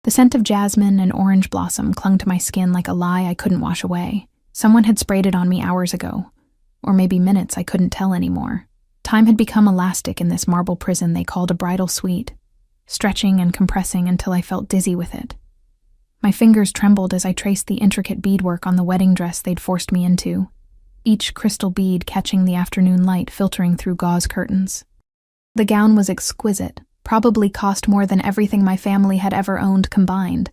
The scent of jasmine and orange blossom clung to my skin like a lie I couldn't wash away. Someone had sprayed it on me hours ago, or maybe minutes, I couldn't tell anymore. Time had become elastic in this marble prison they called a bridal suite, stretching and compressing until I felt dizzy with it. My fingers trembled as I traced the intricate beadwork on the wedding dress they'd forced me into, each crystal bead catching the afternoon light filtering through gauze curtains. The gown was exquisite, probably cost more than everything my family had ever owned combined,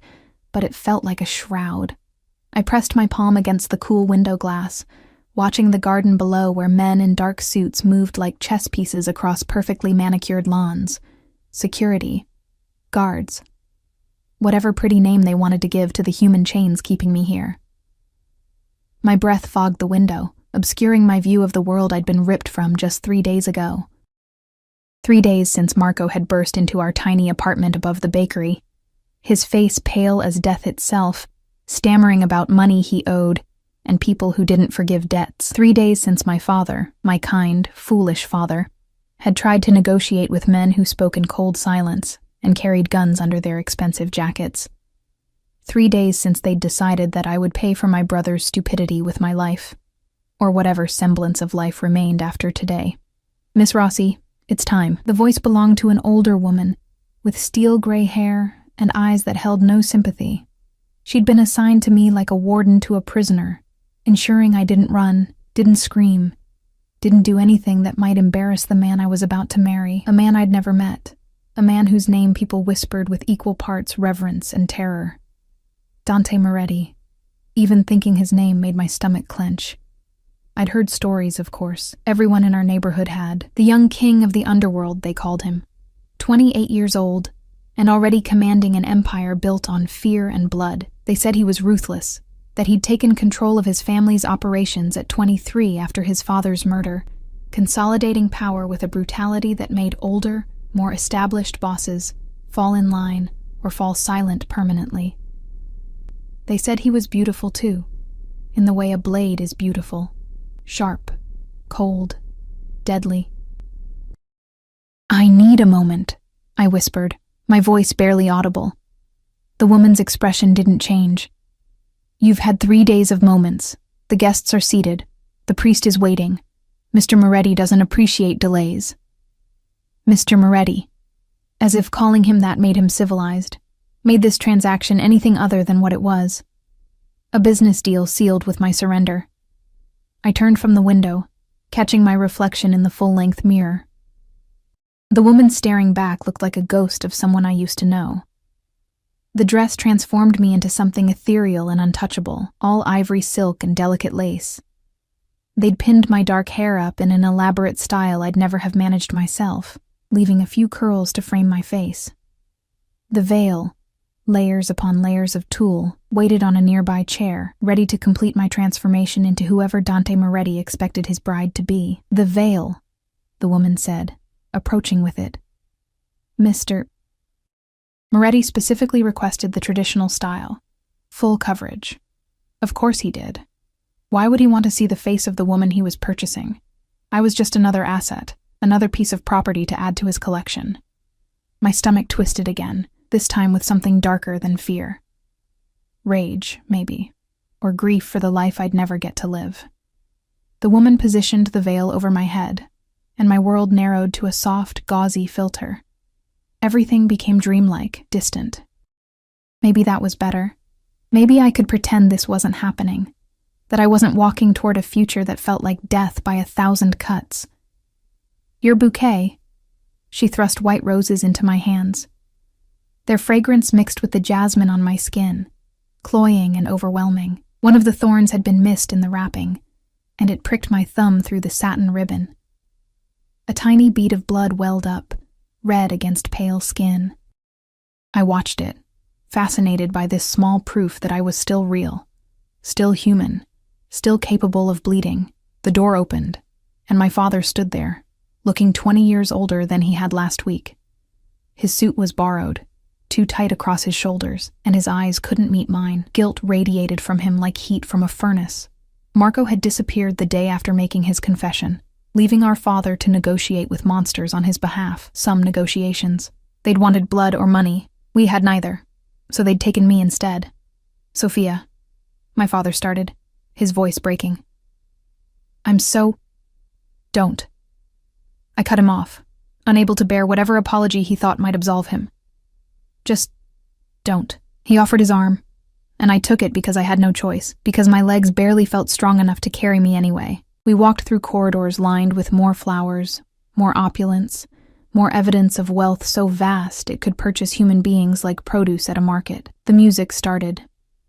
but it felt like a shroud. I pressed my palm against the cool window glass, watching the garden below where men in dark suits moved like chess pieces across perfectly manicured lawns. Security. Guards. Whatever pretty name they wanted to give to the human chains keeping me here. My breath fogged the window, obscuring my view of the world I'd been ripped from just 3 days ago. 3 days since Marco had burst into our tiny apartment above the bakery, his face pale as death itself, stammering about money he owed and people who didn't forgive debts. 3 days since my father, my kind, foolish father, had tried to negotiate with men who spoke in cold silence and carried guns under their expensive jackets. 3 days since they'd decided that I would pay for my brother's stupidity with my life, or whatever semblance of life remained after today. Miss Rossi, it's time. The voice belonged to an older woman, with steel gray hair and eyes that held no sympathy. She'd been assigned to me like a warden to a prisoner, ensuring I didn't run, didn't scream, didn't do anything that might embarrass the man I was about to marry, a man I'd never met, a man whose name people whispered with equal parts reverence and terror. Dante Moretti. Even thinking his name made my stomach clench. I'd heard stories, of course. Everyone in our neighborhood had. The young king of the underworld, they called him. 28 years old, and already commanding an empire built on fear and blood. They said he was ruthless, that he'd taken control of his family's operations at 23 after his father's murder, consolidating power with a brutality that made older, more established bosses fall in line or fall silent permanently. They said he was beautiful too, in the way a blade is beautiful. Sharp, cold, deadly. "I need a moment," I whispered, my voice barely audible. The woman's expression didn't change. "You've had 3 days of moments. The guests are seated. The priest is waiting. Mr. Moretti doesn't appreciate delays." Mr. Moretti. As if calling him that made him civilized, made this transaction anything other than what it was. A business deal sealed with my surrender. I turned from the window, catching my reflection in the full-length mirror. The woman staring back looked like a ghost of someone I used to know. The dress transformed me into something ethereal and untouchable, all ivory silk and delicate lace. They'd pinned my dark hair up in an elaborate style I'd never have managed myself, leaving a few curls to frame my face. The veil, layers upon layers of tulle, waited on a nearby chair, ready to complete my transformation into whoever Dante Moretti expected his bride to be. "The veil," the woman said, approaching with it. "Mr. Moretti specifically requested the traditional style, full coverage. Of course he did. Why would he want to see the face of the woman he was purchasing? I was just another asset, another piece of property to add to his collection. My stomach twisted again, this time with something darker than fear. Rage, maybe, or grief for the life I'd never get to live. The woman positioned the veil over my head, and my world narrowed to a soft, gauzy filter. Everything became dreamlike, distant. Maybe that was better. Maybe I could pretend this wasn't happening, that I wasn't walking toward a future that felt like death by 1,000 cuts. "Your bouquet." She thrust white roses into my hands. Their fragrance mixed with the jasmine on my skin, cloying and overwhelming. One of the thorns had been missed in the wrapping, and it pricked my thumb through the satin ribbon. A tiny bead of blood welled up, red against pale skin. I watched it, fascinated by this small proof that I was still real, still human, still capable of bleeding. The door opened, and my father stood there, looking 20 years older than he had last week. His suit was borrowed, too tight across his shoulders, and his eyes couldn't meet mine. Guilt radiated from him like heat from a furnace. Marco had disappeared the day after making his confession, leaving our father to negotiate with monsters on his behalf. Some negotiations. They'd wanted blood or money. We had neither. so they'd taken me instead. Sophia, my father started, his voice breaking. Don't. I cut him off, unable to bear whatever apology he thought might absolve him. Just don't. He offered his arm, and I took it because I had no choice, because my legs barely felt strong enough to carry me anyway. We walked through corridors lined with more flowers, more opulence, more evidence of wealth so vast it could purchase human beings like produce at a market. The music started,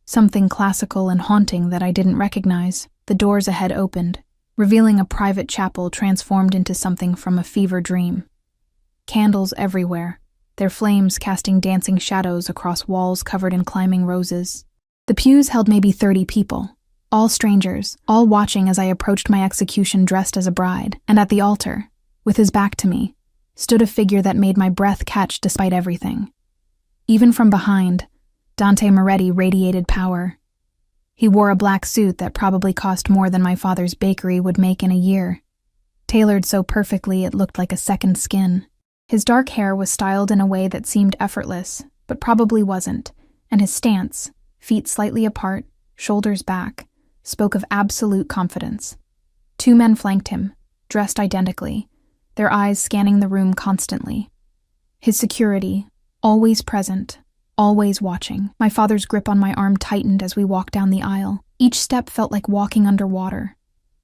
something classical and haunting that I didn't recognize. The doors ahead opened, revealing a private chapel transformed into something from a fever dream. Candles everywhere, their flames casting dancing shadows across walls covered in climbing roses. The pews held maybe 30 people, all strangers, all watching as I approached my execution dressed as a bride. And at the altar, with his back to me, stood a figure that made my breath catch despite everything. Even from behind, Dante Moretti radiated power. He wore a black suit that probably cost more than my father's bakery would make in a year, tailored so perfectly it looked like a second skin. His dark hair was styled in a way that seemed effortless, but probably wasn't, and his stance, feet slightly apart, shoulders back, spoke of absolute confidence. 2 men flanked him, dressed identically, their eyes scanning the room constantly. His security, always present, always watching. My father's grip on my arm tightened as we walked down the aisle. Each step felt like walking underwater.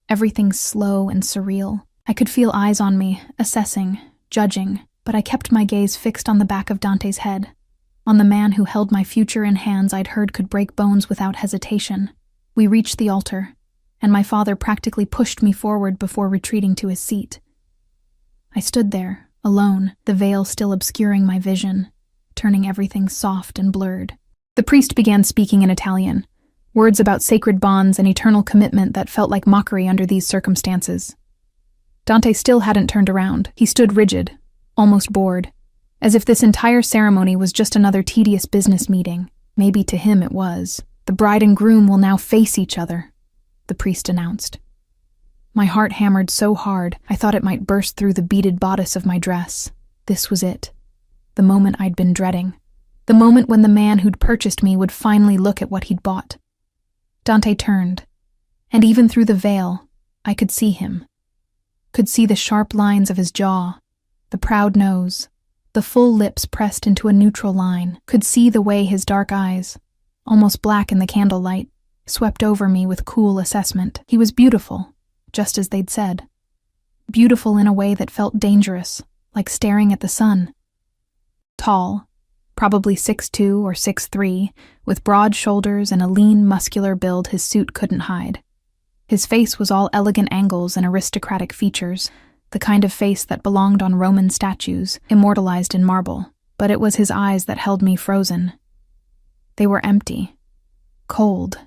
Everything slow and surreal. I could feel eyes on me, assessing, judging, but I kept my gaze fixed on the back of Dante's head, on the man who held my future in hands I'd heard could break bones without hesitation. We reached the altar, and my father practically pushed me forward before retreating to his seat. I stood there, alone, the veil still obscuring my vision, turning everything soft and blurred. The priest began speaking in Italian, words about sacred bonds and eternal commitment that felt like mockery under these circumstances. Dante still hadn't turned around. He stood rigid, almost bored, as if this entire ceremony was just another tedious business meeting. Maybe to him it was. The bride and groom will now face each other, the priest announced. My heart hammered so hard, I thought it might burst through the beaded bodice of my dress. This was it. The moment I'd been dreading. The moment when the man who'd purchased me would finally look at what he'd bought. Dante turned, and even through the veil, I could see him. Could see the sharp lines of his jaw, the proud nose, the full lips pressed into a neutral line. Could see the way his dark eyes, almost black in the candlelight, swept over me with cool assessment. He was beautiful, just as they'd said. Beautiful in a way that felt dangerous, like staring at the sun. Tall, probably 6'2" or 6'3", with broad shoulders and a lean, muscular build his suit couldn't hide. His face was all elegant angles and aristocratic features, the kind of face that belonged on Roman statues, immortalized in marble. But it was his eyes that held me frozen. They were empty, cold,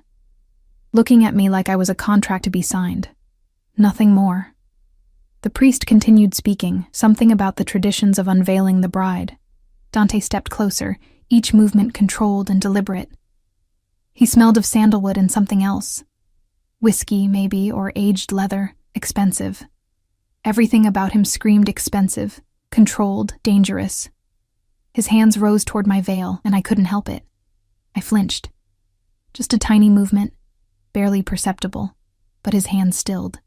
looking at me like I was a contract to be signed. Nothing more. The priest continued speaking, something about the traditions of unveiling the bride. Dante stepped closer, each movement controlled and deliberate. He smelled of sandalwood and something else. Whiskey, maybe, or aged leather, expensive. Everything about him screamed expensive, controlled, dangerous. His hands rose toward my veil, and I couldn't help it. I flinched. Just a tiny movement, barely perceptible, but his hands stilled.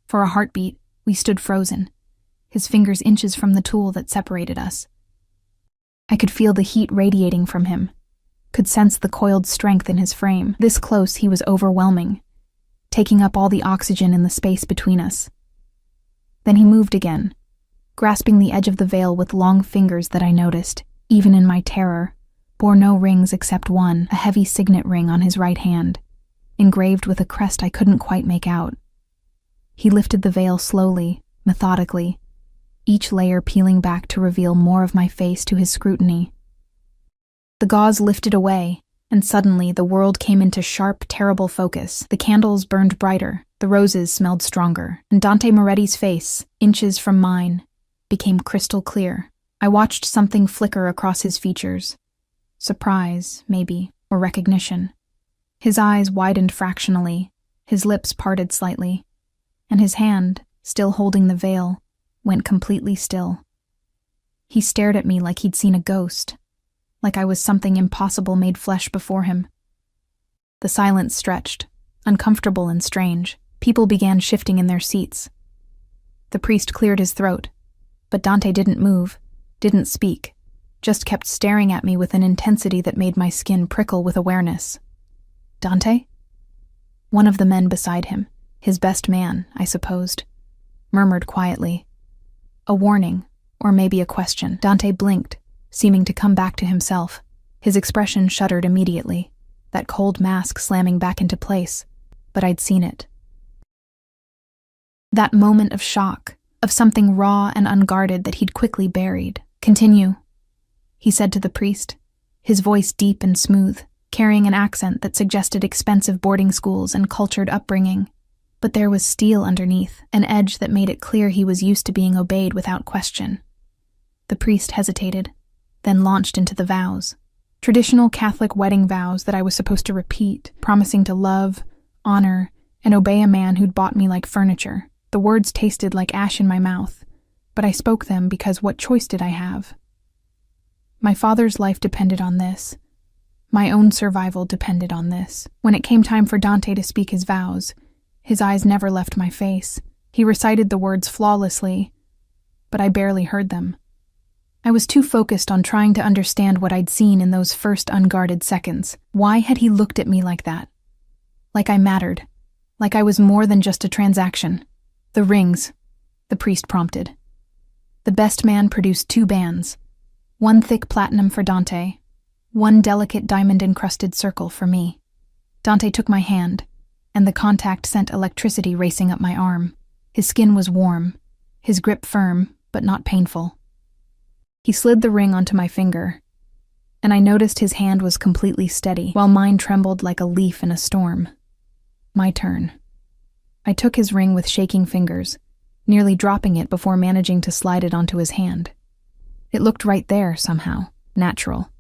For a heartbeat, we stood frozen, his fingers inches from the tool that separated us. I could feel the heat radiating from him, could sense the coiled strength in his frame. This close, he was overwhelming, taking up all the oxygen in the space between us. Then he moved again, grasping the edge of the veil with long fingers that I noticed, even in my terror, bore no rings except one, a heavy signet ring on his right hand, engraved with a crest I couldn't quite make out. He lifted the veil slowly, methodically, each layer peeling back to reveal more of my face to his scrutiny. The gauze lifted away, and suddenly the world came into sharp, terrible focus. The candles burned brighter, the roses smelled stronger, and Dante Moretti's face, inches from mine, became crystal clear. I watched something flicker across his features. Surprise, maybe, or recognition. His eyes widened fractionally, his lips parted slightly, and his hand, still holding the veil, went completely still. He stared at me like he'd seen a ghost. like I was something impossible made flesh before him. The silence stretched, uncomfortable and strange. People began shifting in their seats. The priest cleared his throat, but Dante didn't move, didn't speak, just kept staring at me with an intensity that made my skin prickle with awareness. Dante? One of the men beside him, his best man, I supposed, murmured quietly. A warning, or maybe a question. Dante blinked, seeming to come back to himself. His expression shuddered immediately, that cold mask slamming back into place, but I'd seen it. That moment of shock, of something raw and unguarded that he'd quickly buried. Continue, he said to the priest, his voice deep and smooth, carrying an accent that suggested expensive boarding schools and cultured upbringing. But there was steel underneath, an edge that made it clear he was used to being obeyed without question. The priest hesitated, then launched into the vows. Traditional Catholic wedding vows that I was supposed to repeat, promising to love, honor, and obey a man who'd bought me like furniture. The words tasted like ash in my mouth, but I spoke them because what choice did I have? My father's life depended on this. My own survival depended on this. When it came time for Dante to speak his vows, his eyes never left my face. He recited the words flawlessly, but I barely heard them. I was too focused on trying to understand what I'd seen in those first unguarded seconds. Why had he looked at me like that? Like I mattered. Like I was more than just a transaction. The rings, the priest prompted. The best man produced 2 bands. One thick platinum for Dante, one delicate diamond-encrusted circle for me. Dante took my hand, and the contact sent electricity racing up my arm. His skin was warm, his grip firm, but not painful. He slid the ring onto my finger, and I noticed his hand was completely steady, while mine trembled like a leaf in a storm. My turn. I took his ring with shaking fingers, nearly dropping it before managing to slide it onto his hand. It looked right there, somehow, natural.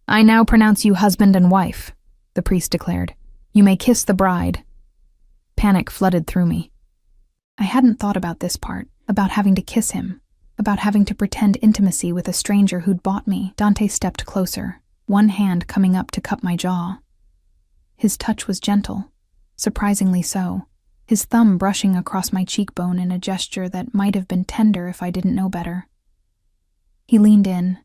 I now pronounce you husband and wife, the priest declared. You may kiss the bride. Panic flooded through me. I hadn't thought about this part, about having to kiss him, about having to pretend intimacy with a stranger who'd bought me. Dante stepped closer, one hand coming up to cup my jaw. His touch was gentle, surprisingly so, his thumb brushing across my cheekbone in a gesture that might have been tender if I didn't know better. He leaned in,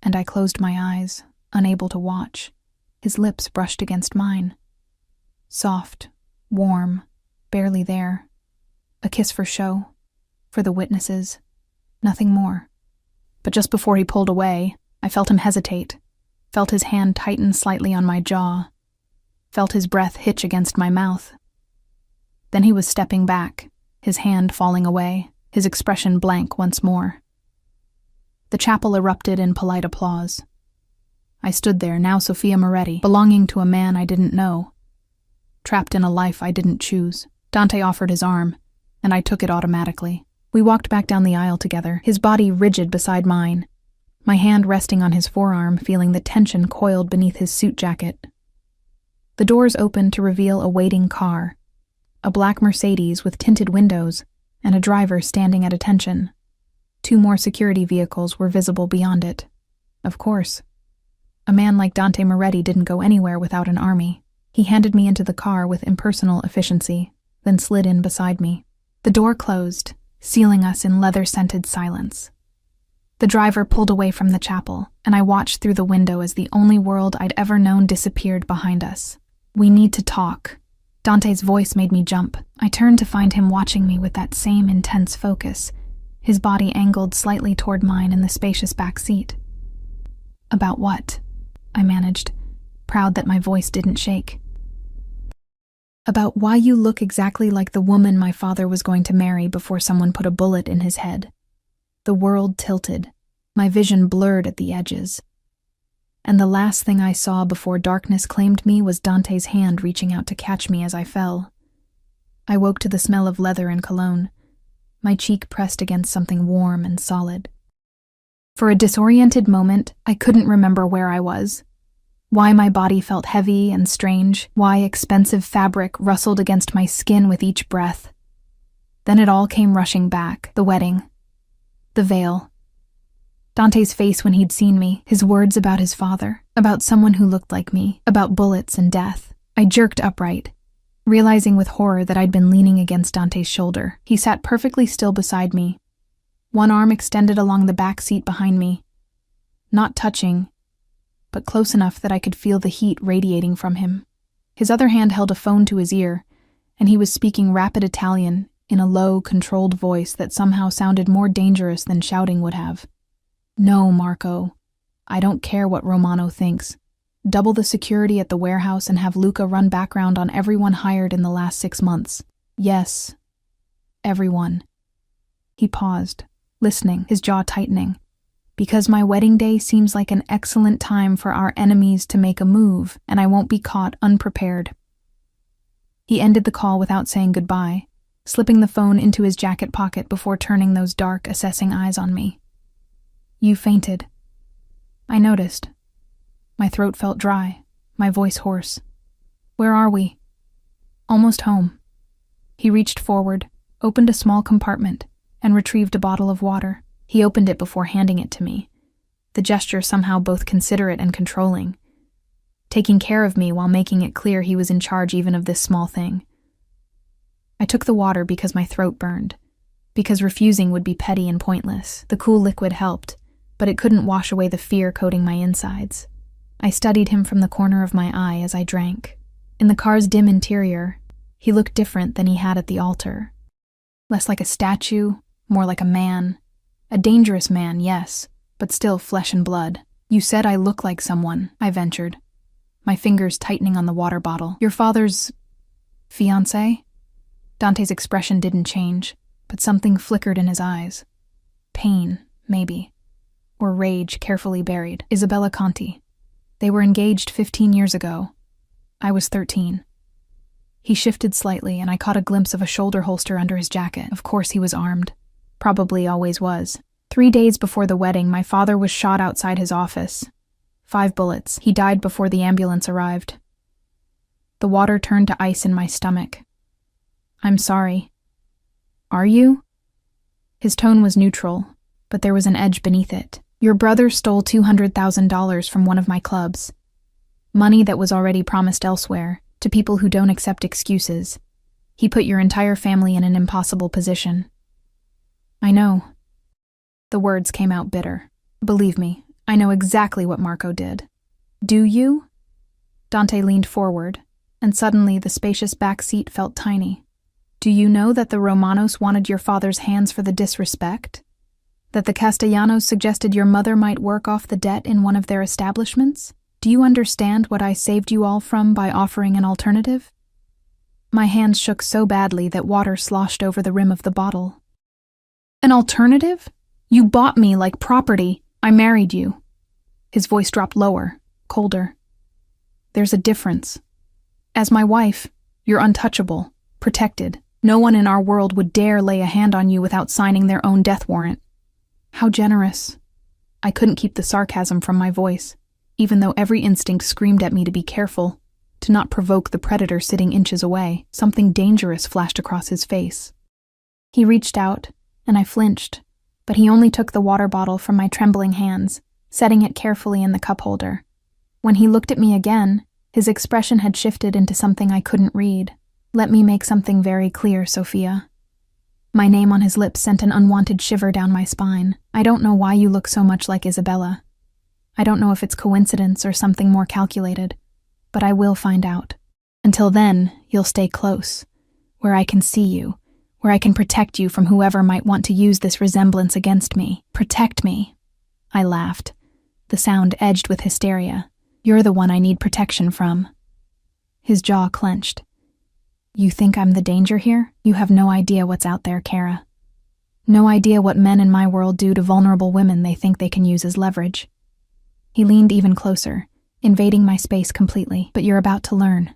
and I closed my eyes, unable to watch. His lips brushed against mine. Soft, warm, barely there. A kiss for show, for the witnesses, nothing more. But just before he pulled away, I felt him hesitate, felt his hand tighten slightly on my jaw, felt his breath hitch against my mouth. Then he was stepping back, his hand falling away, his expression blank once more. The chapel erupted in polite applause. I stood there, now Sophia Moretti, belonging to a man I didn't know, trapped in a life I didn't choose. Dante offered his arm, and I took it automatically. We walked back down the aisle together, his body rigid beside mine, my hand resting on his forearm, feeling the tension coiled beneath his suit jacket. The doors opened to reveal a waiting car, a black Mercedes with tinted windows, and a driver standing at attention. 2 more security vehicles were visible beyond it. Of course. A man like Dante Moretti didn't go anywhere without an army. He handed me into the car with impersonal efficiency, then slid in beside me. The door closed, sealing us in leather-scented silence. The driver pulled away from the chapel, and I watched through the window as the only world I'd ever known disappeared behind us. We need to talk. Dante's voice made me jump. I turned to find him watching me with that same intense focus, his body angled slightly toward mine in the spacious back seat. About what? I managed, proud that my voice didn't shake. About why you look exactly like the woman my father was going to marry before someone put a bullet in his head. The world tilted, my vision blurred at the edges. And the last thing I saw before darkness claimed me was Dante's hand reaching out to catch me as I fell. I woke to the smell of leather and cologne, my cheek pressed against something warm and solid. For a disoriented moment, I couldn't remember where I was, why my body felt heavy and strange, why expensive fabric rustled against my skin with each breath. Then it all came rushing back, the wedding, the veil, Dante's face when he'd seen me, his words about his father, about someone who looked like me, about bullets and death. I jerked upright, realizing with horror that I'd been leaning against Dante's shoulder. He sat perfectly still beside me, one arm extended along the back seat behind me, not touching, but close enough that I could feel the heat radiating from him. His other hand held a phone to his ear, and he was speaking rapid Italian in a low, controlled voice that somehow sounded more dangerous than shouting would have. "No, Marco. I don't care what Romano thinks. Double the security at the warehouse and have Luca run background on everyone hired in the last 6 months. Yes, everyone." He paused, listening, his jaw tightening. "Because my wedding day seems like an excellent time for our enemies to make a move, and I won't be caught unprepared." He ended the call without saying goodbye, slipping the phone into his jacket pocket before turning those dark, assessing eyes on me. "You fainted." I noticed. My throat felt dry, my voice hoarse. "Where are we?" "Almost home." He reached forward, opened a small compartment, and retrieved a bottle of water. He opened it before handing it to me, the gesture somehow both considerate and controlling, taking care of me while making it clear he was in charge even of this small thing. I took the water because my throat burned, because refusing would be petty and pointless. The cool liquid helped, but it couldn't wash away the fear coating my insides. I studied him from the corner of my eye as I drank. In the car's dim interior, he looked different than he had at the altar. Less like a statue, more like a man. A dangerous man, yes, but still flesh and blood. "You said I look like someone," I ventured, my fingers tightening on the water bottle. "Your father's fiancé?" Dante's expression didn't change, but something flickered in his eyes. Pain, maybe. Or rage carefully buried. "Isabella Conti. They were engaged 15 years ago. I was 13. He shifted slightly, and I caught a glimpse of a shoulder holster under his jacket. Of course he was armed. Probably always was. 3 days before the wedding, my father was shot outside his office. 5 bullets. He died before the ambulance arrived. The water turned to ice in my stomach. "I'm sorry." "Are you?" His tone was neutral, but there was an edge beneath it. "Your brother stole $200,000 from one of my clubs. Money that was already promised elsewhere, to people who don't accept excuses. He put your entire family in an impossible position." "I know." The words came out bitter. "Believe me, I know exactly what Marco did." "Do you?" Dante leaned forward, and suddenly the spacious back seat felt tiny. "Do you know that the Romanos wanted your father's hands for the disrespect? That the Castellanos suggested your mother might work off the debt in one of their establishments? Do you understand what I saved you all from by offering an alternative?" My hands shook so badly that water sloshed over the rim of the bottle. "An alternative? You bought me like property. I married you." His voice dropped lower, colder. "There's a difference. As my wife, you're untouchable, protected. No one in our world would dare lay a hand on you without signing their own death warrant." "How generous." I couldn't keep the sarcasm from my voice, even though every instinct screamed at me to be careful, to not provoke the predator sitting inches away. Something dangerous flashed across his face. He reached out, and I flinched, but he only took the water bottle from my trembling hands, setting it carefully in the cup holder. When he looked at me again, his expression had shifted into something I couldn't read. "Let me make something very clear, Sophia." My name on his lips sent an unwanted shiver down my spine. "I don't know why you look so much like Isabella. I don't know if it's coincidence or something more calculated, but I will find out. Until then, you'll stay close, where I can see you, where I can protect you from whoever might want to use this resemblance against me. Protect me." I laughed, the sound edged with hysteria. "You're the one I need protection from." His jaw clenched. "You think I'm the danger here? You have no idea what's out there, Kara. No idea what men in my world do to vulnerable women they think they can use as leverage." He leaned even closer, invading my space completely. "But you're about to learn.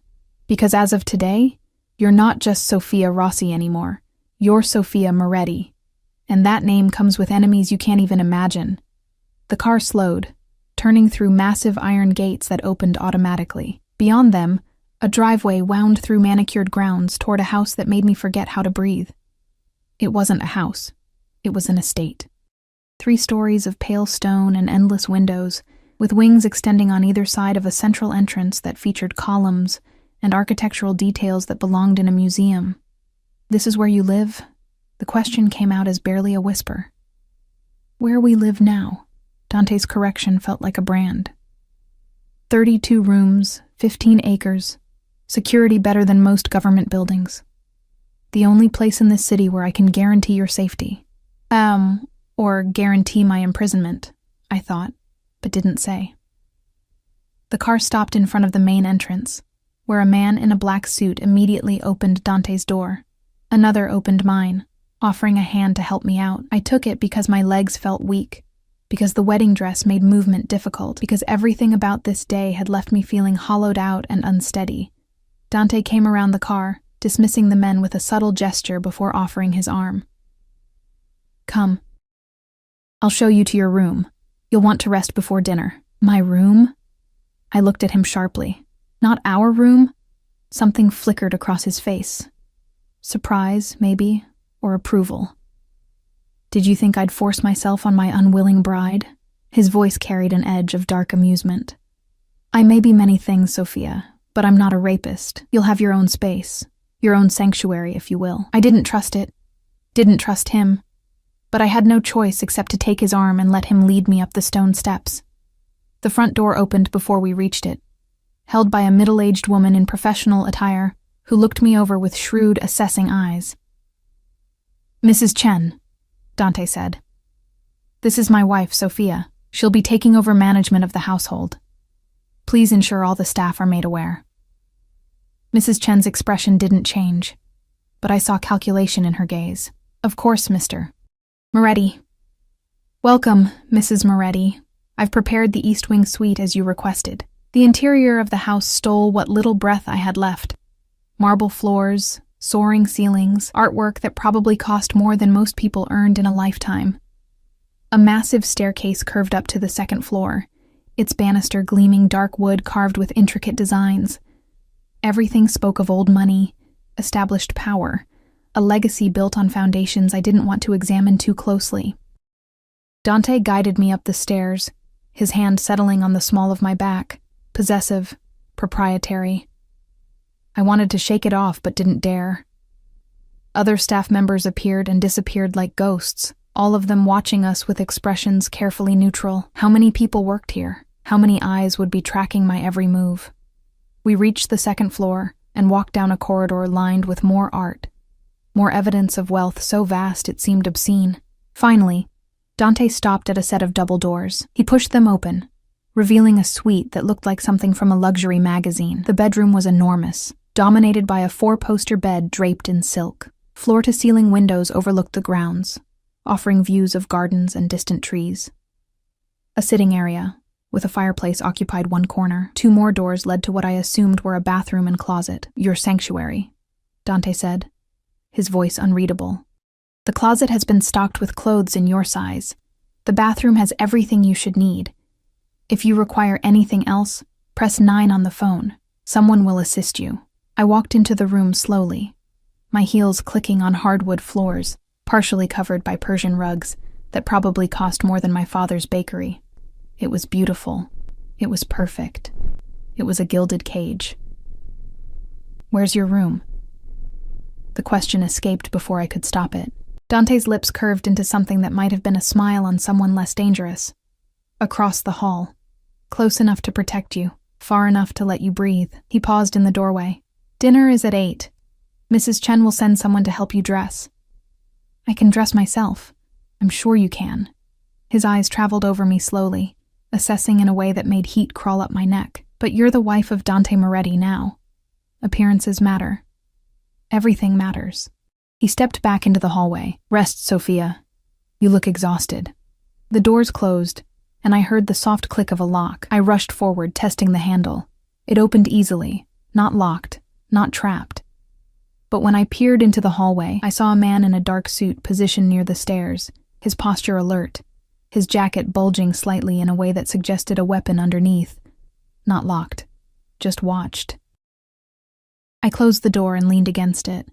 Because as of today, you're not just Sophia Rossi anymore. You're Sophia Moretti. And that name comes with enemies you can't even imagine." The car slowed, turning through massive iron gates that opened automatically. Beyond them, a driveway wound through manicured grounds toward a house that made me forget how to breathe. It wasn't a house. It was an estate. 3 stories of pale stone and endless windows, with wings extending on either side of a central entrance that featured columns and architectural details that belonged in a museum. "This is where you live?" The question came out as barely a whisper. "Where we live now." Dante's correction felt like a brand. 32 rooms, 15 acres, security better than most government buildings. The only place in this city where I can guarantee your safety. Or guarantee my imprisonment, I thought, but didn't say. The car stopped in front of the main entrance, where a man in a black suit immediately opened Dante's door. Another opened mine, offering a hand to help me out. I took it because my legs felt weak, because the wedding dress made movement difficult, because everything about this day had left me feeling hollowed out and unsteady. Dante came around the car, dismissing the men with a subtle gesture before offering his arm. "Come. I'll show you to your room. You'll want to rest before dinner." "My room?" I looked at him sharply. "Not our room?" Something flickered across his face. Surprise, maybe, or approval. "Did you think I'd force myself on my unwilling bride?" His voice carried an edge of dark amusement. "I may be many things, Sophia, but I'm not a rapist. You'll have your own space, your own sanctuary, if you will." I didn't trust it, didn't trust him, but I had no choice except to take his arm and let him lead me up the stone steps. The front door opened before we reached it, held by a middle-aged woman in professional attire who looked me over with shrewd, assessing eyes. "Mrs. Chen," Dante said. "This is my wife, Sophia. She'll be taking over management of the household. Please ensure all the staff are made aware." Mrs. Chen's expression didn't change, but I saw calculation in her gaze. "Of course, Mr. Moretti." "Welcome, Mrs. Moretti. I've prepared the East Wing suite as you requested." The interior of the house stole what little breath I had left. Marble floors, soaring ceilings, artwork that probably cost more than most people earned in a lifetime. A massive staircase curved up to the second floor, its banister gleaming dark wood carved with intricate designs. Everything spoke of old money, established power, a legacy built on foundations I didn't want to examine too closely. Dante guided me up the stairs, his hand settling on the small of my back, possessive, proprietary. I wanted to shake it off but didn't dare. Other staff members appeared and disappeared like ghosts, all of them watching us with expressions carefully neutral. How many people worked here? How many eyes would be tracking my every move? We reached the second floor and walked down a corridor lined with more art, more evidence of wealth so vast it seemed obscene. Finally, Dante stopped at a set of double doors. He pushed them open, revealing a suite that looked like something from a luxury magazine. The bedroom was enormous, dominated by a 4-poster bed draped in silk. Floor-to-ceiling windows overlooked the grounds, offering views of gardens and distant trees. A sitting area, with a fireplace, occupied one corner. 2 more doors led to what I assumed were a bathroom and closet. "Your sanctuary," Dante said, his voice unreadable. "The closet has been stocked with clothes in your size. The bathroom has everything you should need. If you require anything else, press 9 on the phone. Someone will assist you." I walked into the room slowly, my heels clicking on hardwood floors, partially covered by Persian rugs that probably cost more than my father's bakery. It was beautiful. It was perfect. It was a gilded cage. "Where's your room?" The question escaped before I could stop it. Dante's lips curved into something that might have been a smile on someone less dangerous. "Across the hall. Close enough to protect you, far enough to let you breathe." He paused in the doorway. "Dinner is at 8. Mrs. Chen will send someone to help you dress." "I can dress myself. I'm sure you can." His eyes traveled over me slowly, assessing in a way that made heat crawl up my neck. "But you're the wife of Dante Moretti now. Appearances matter. Everything matters." He stepped back into the hallway. "Rest, Sophia. You look exhausted." The doors closed, and I heard the soft click of a lock. I rushed forward, testing the handle. It opened easily, not locked, not trapped. But when I peered into the hallway, I saw a man in a dark suit positioned near the stairs, his posture alert, his jacket bulging slightly in a way that suggested a weapon underneath. Not locked, just watched. I closed the door and leaned against it,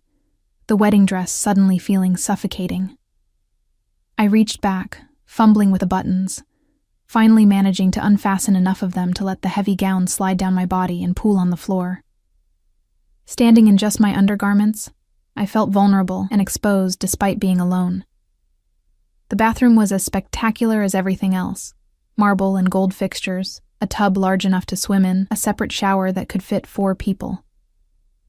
the wedding dress suddenly feeling suffocating. I reached back, fumbling with the buttons, finally managing to unfasten enough of them to let the heavy gown slide down my body and pool on the floor. Standing in just my undergarments, I felt vulnerable and exposed despite being alone. The bathroom was as spectacular as everything else. Marble and gold fixtures, a tub large enough to swim in, a separate shower that could fit 4 people.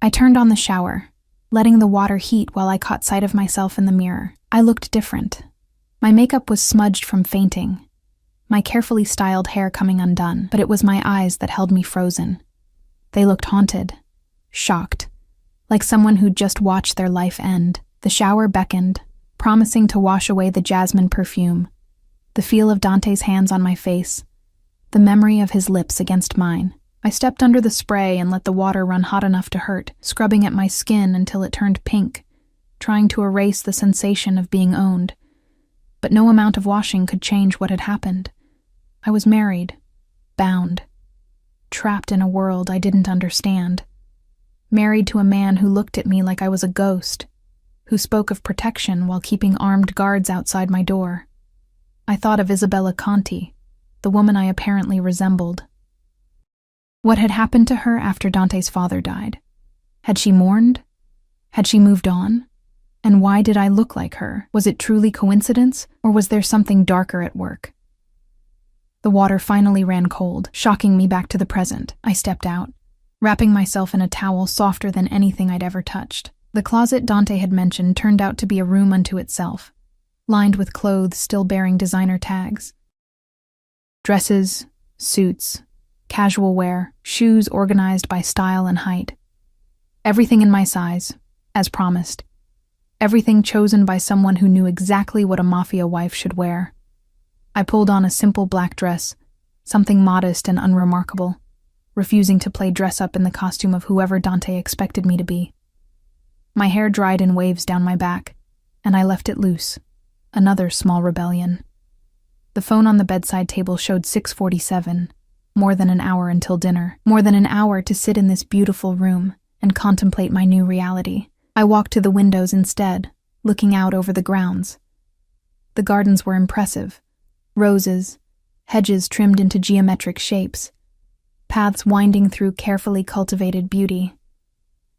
I turned on the shower, letting the water heat while I caught sight of myself in the mirror. I looked different. My makeup was smudged from fainting, my carefully styled hair coming undone, but it was my eyes that held me frozen. They looked haunted, shocked, like someone who'd just watched their life end. The shower beckoned, promising to wash away the jasmine perfume, the feel of Dante's hands on my face, the memory of his lips against mine. I stepped under the spray and let the water run hot enough to hurt, scrubbing at my skin until it turned pink, trying to erase the sensation of being owned. But no amount of washing could change what had happened. I was married, bound, trapped in a world I didn't understand. Married to a man who looked at me like I was a ghost, who spoke of protection while keeping armed guards outside my door. I thought of Isabella Conti, the woman I apparently resembled. What had happened to her after Dante's father died? Had she mourned? Had she moved on? And why did I look like her? Was it truly coincidence, or was there something darker at work? The water finally ran cold, shocking me back to the present. I stepped out, wrapping myself in a towel softer than anything I'd ever touched. The closet Dante had mentioned turned out to be a room unto itself, lined with clothes still bearing designer tags. Dresses, suits, casual wear, shoes organized by style and height. Everything in my size, as promised. Everything chosen by someone who knew exactly what a Mafia wife should wear. I pulled on a simple black dress, something modest and unremarkable, refusing to play dress-up in the costume of whoever Dante expected me to be. My hair dried in waves down my back, and I left it loose. Another small rebellion. The phone on the bedside table showed 6:47, more than an hour until dinner, more than an hour to sit in this beautiful room and contemplate my new reality. I walked to the windows instead, looking out over the grounds. The gardens were impressive. Roses, hedges trimmed into geometric shapes, paths winding through carefully cultivated beauty.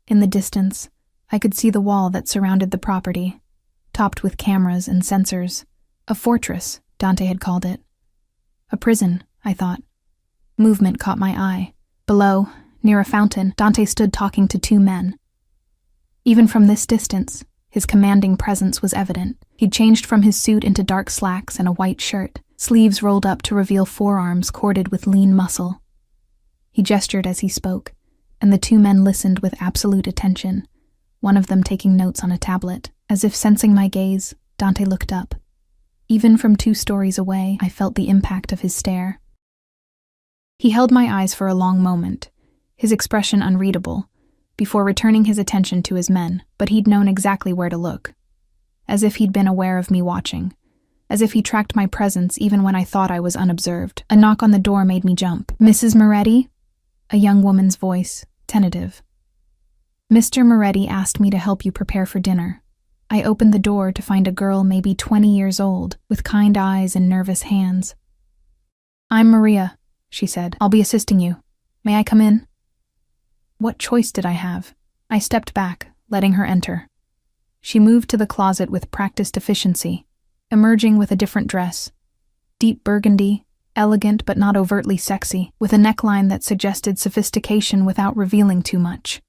In the distance, I could see the wall that surrounded the property, topped with cameras and sensors. A fortress, Dante had called it. A prison, I thought. Movement caught my eye. Below, near a fountain, Dante stood talking to 2 men. Even from this distance, his commanding presence was evident. He'd changed from his suit into dark slacks and a white shirt, sleeves rolled up to reveal forearms corded with lean muscle. He gestured as he spoke, and the 2 men listened with absolute attention, one of them taking notes on a tablet. As if sensing my gaze, Dante looked up. Even from 2 stories away, I felt the impact of his stare. He held my eyes for a long moment, his expression unreadable, before returning his attention to his men, but he'd known exactly where to look. As if he'd been aware of me watching. As if he tracked my presence even when I thought I was unobserved. A knock on the door made me jump. "Mrs. Moretti?" A young woman's voice, tentative. "Mr. Moretti asked me to help you prepare for dinner." I opened the door to find a girl maybe 20 years old, with kind eyes and nervous hands. "I'm Maria," she said. "I'll be assisting you. May I come in?" What choice did I have? I stepped back, letting her enter. She moved to the closet with practiced efficiency, emerging with a different dress. Deep burgundy, elegant but not overtly sexy, with a neckline that suggested sophistication without revealing too much.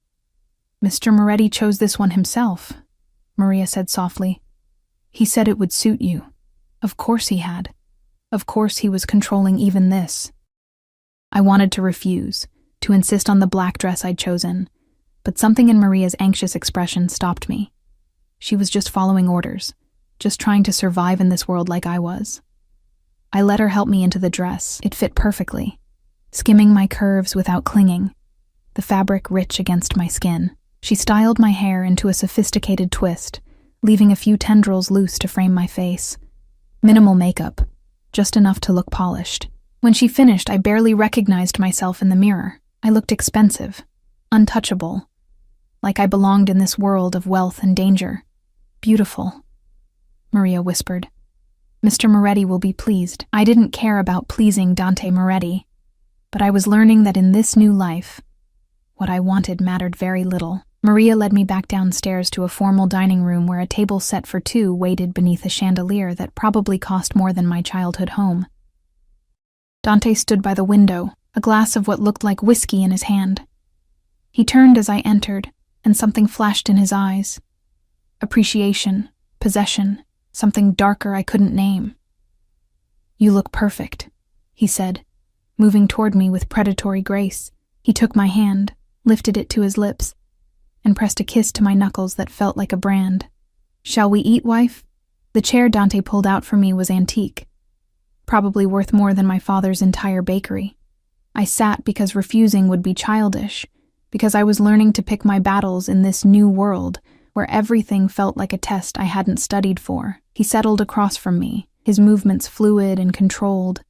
"Mr. Moretti chose this one himself," Maria said softly. "He said it would suit you." Of course he had. Of course he was controlling even this. I wanted to refuse, to insist on the black dress I'd chosen, but something in Maria's anxious expression stopped me. She was just following orders, just trying to survive in this world like I was. I let her help me into the dress. It fit perfectly, skimming my curves without clinging, the fabric rich against my skin. She styled my hair into a sophisticated twist, leaving a few tendrils loose to frame my face. Minimal makeup, just enough to look polished. When she finished, I barely recognized myself in the mirror. I looked expensive, untouchable, like I belonged in this world of wealth and danger. "Beautiful," Maria whispered. Mr. Moretti will be pleased. I didn't care about pleasing Dante Moretti, but I was learning that in this new life, what I wanted mattered very little. Maria led me back downstairs to a formal dining room where a table set for two waited beneath a chandelier that probably cost more than my childhood home. Dante stood by the window, a glass of what looked like whiskey in his hand. He turned as I entered, and something flashed in his eyes. Appreciation, possession, something darker I couldn't name. "You look perfect," he said, moving toward me with predatory grace. He took my hand, lifted it to his lips, and pressed a kiss to my knuckles that felt like a brand. "Shall we eat, wife?" The chair Dante pulled out for me was antique, probably worth more than my father's entire bakery. I sat because refusing would be childish, because I was learning to pick my battles in this new world where everything felt like a test I hadn't studied for. He settled across from me, his movements fluid and controlled,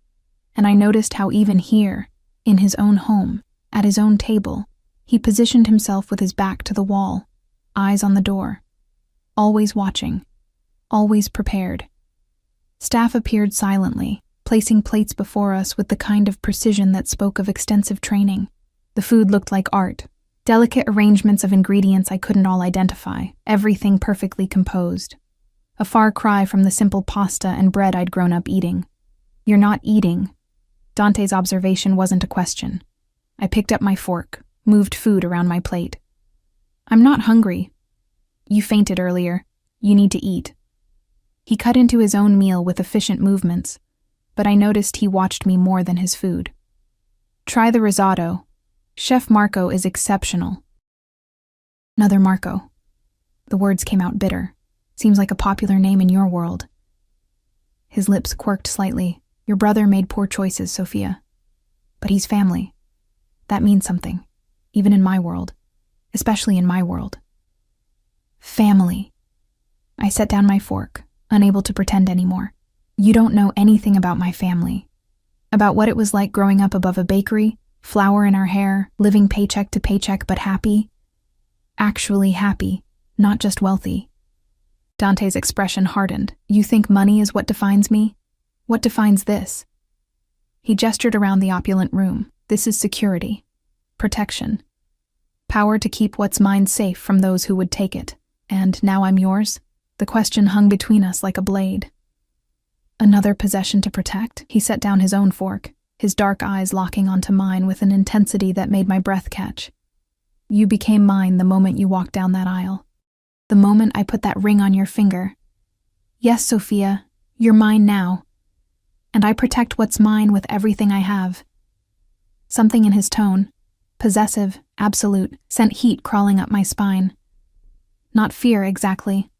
and I noticed how even here, in his own home, at his own table, he positioned himself with his back to the wall, eyes on the door, always watching, always prepared. Staff appeared silently, placing plates before us with the kind of precision that spoke of extensive training. The food looked like art, delicate arrangements of ingredients I couldn't all identify, everything perfectly composed. A far cry from the simple pasta and bread I'd grown up eating. "You're not eating." Dante's observation wasn't a question. I picked up my fork, moved food around my plate. "I'm not hungry. You fainted earlier. You need to eat." He cut into his own meal with efficient movements, but I noticed he watched me more than his food. "Try the risotto. Chef Marco is exceptional." "Another Marco." The words came out bitter. "Seems like a popular name in your world." His lips quirked slightly. "Your brother made poor choices, Sophia. But he's family. That means something, even in my world, especially in my world." Family. I set down my fork, unable to pretend anymore. "You don't know anything about my family. About what it was like growing up above a bakery, flour in our hair, living paycheck to paycheck but happy. Actually happy, not just wealthy." Dante's expression hardened. "You think money is what defines me? What defines this?" He gestured around the opulent room. "This is security, protection, power to keep what's mine safe from those who would take it. And now I'm yours?" The question hung between us like a blade. "Another possession to protect?" He set down his own fork, his dark eyes locking onto mine with an intensity that made my breath catch. "You became mine the moment you walked down that aisle. The moment I put that ring on your finger. Yes, Sophia, you're mine now. And I protect what's mine with everything I have." Something in his tone, possessive, absolute, sent heat crawling up my spine. Not fear exactly,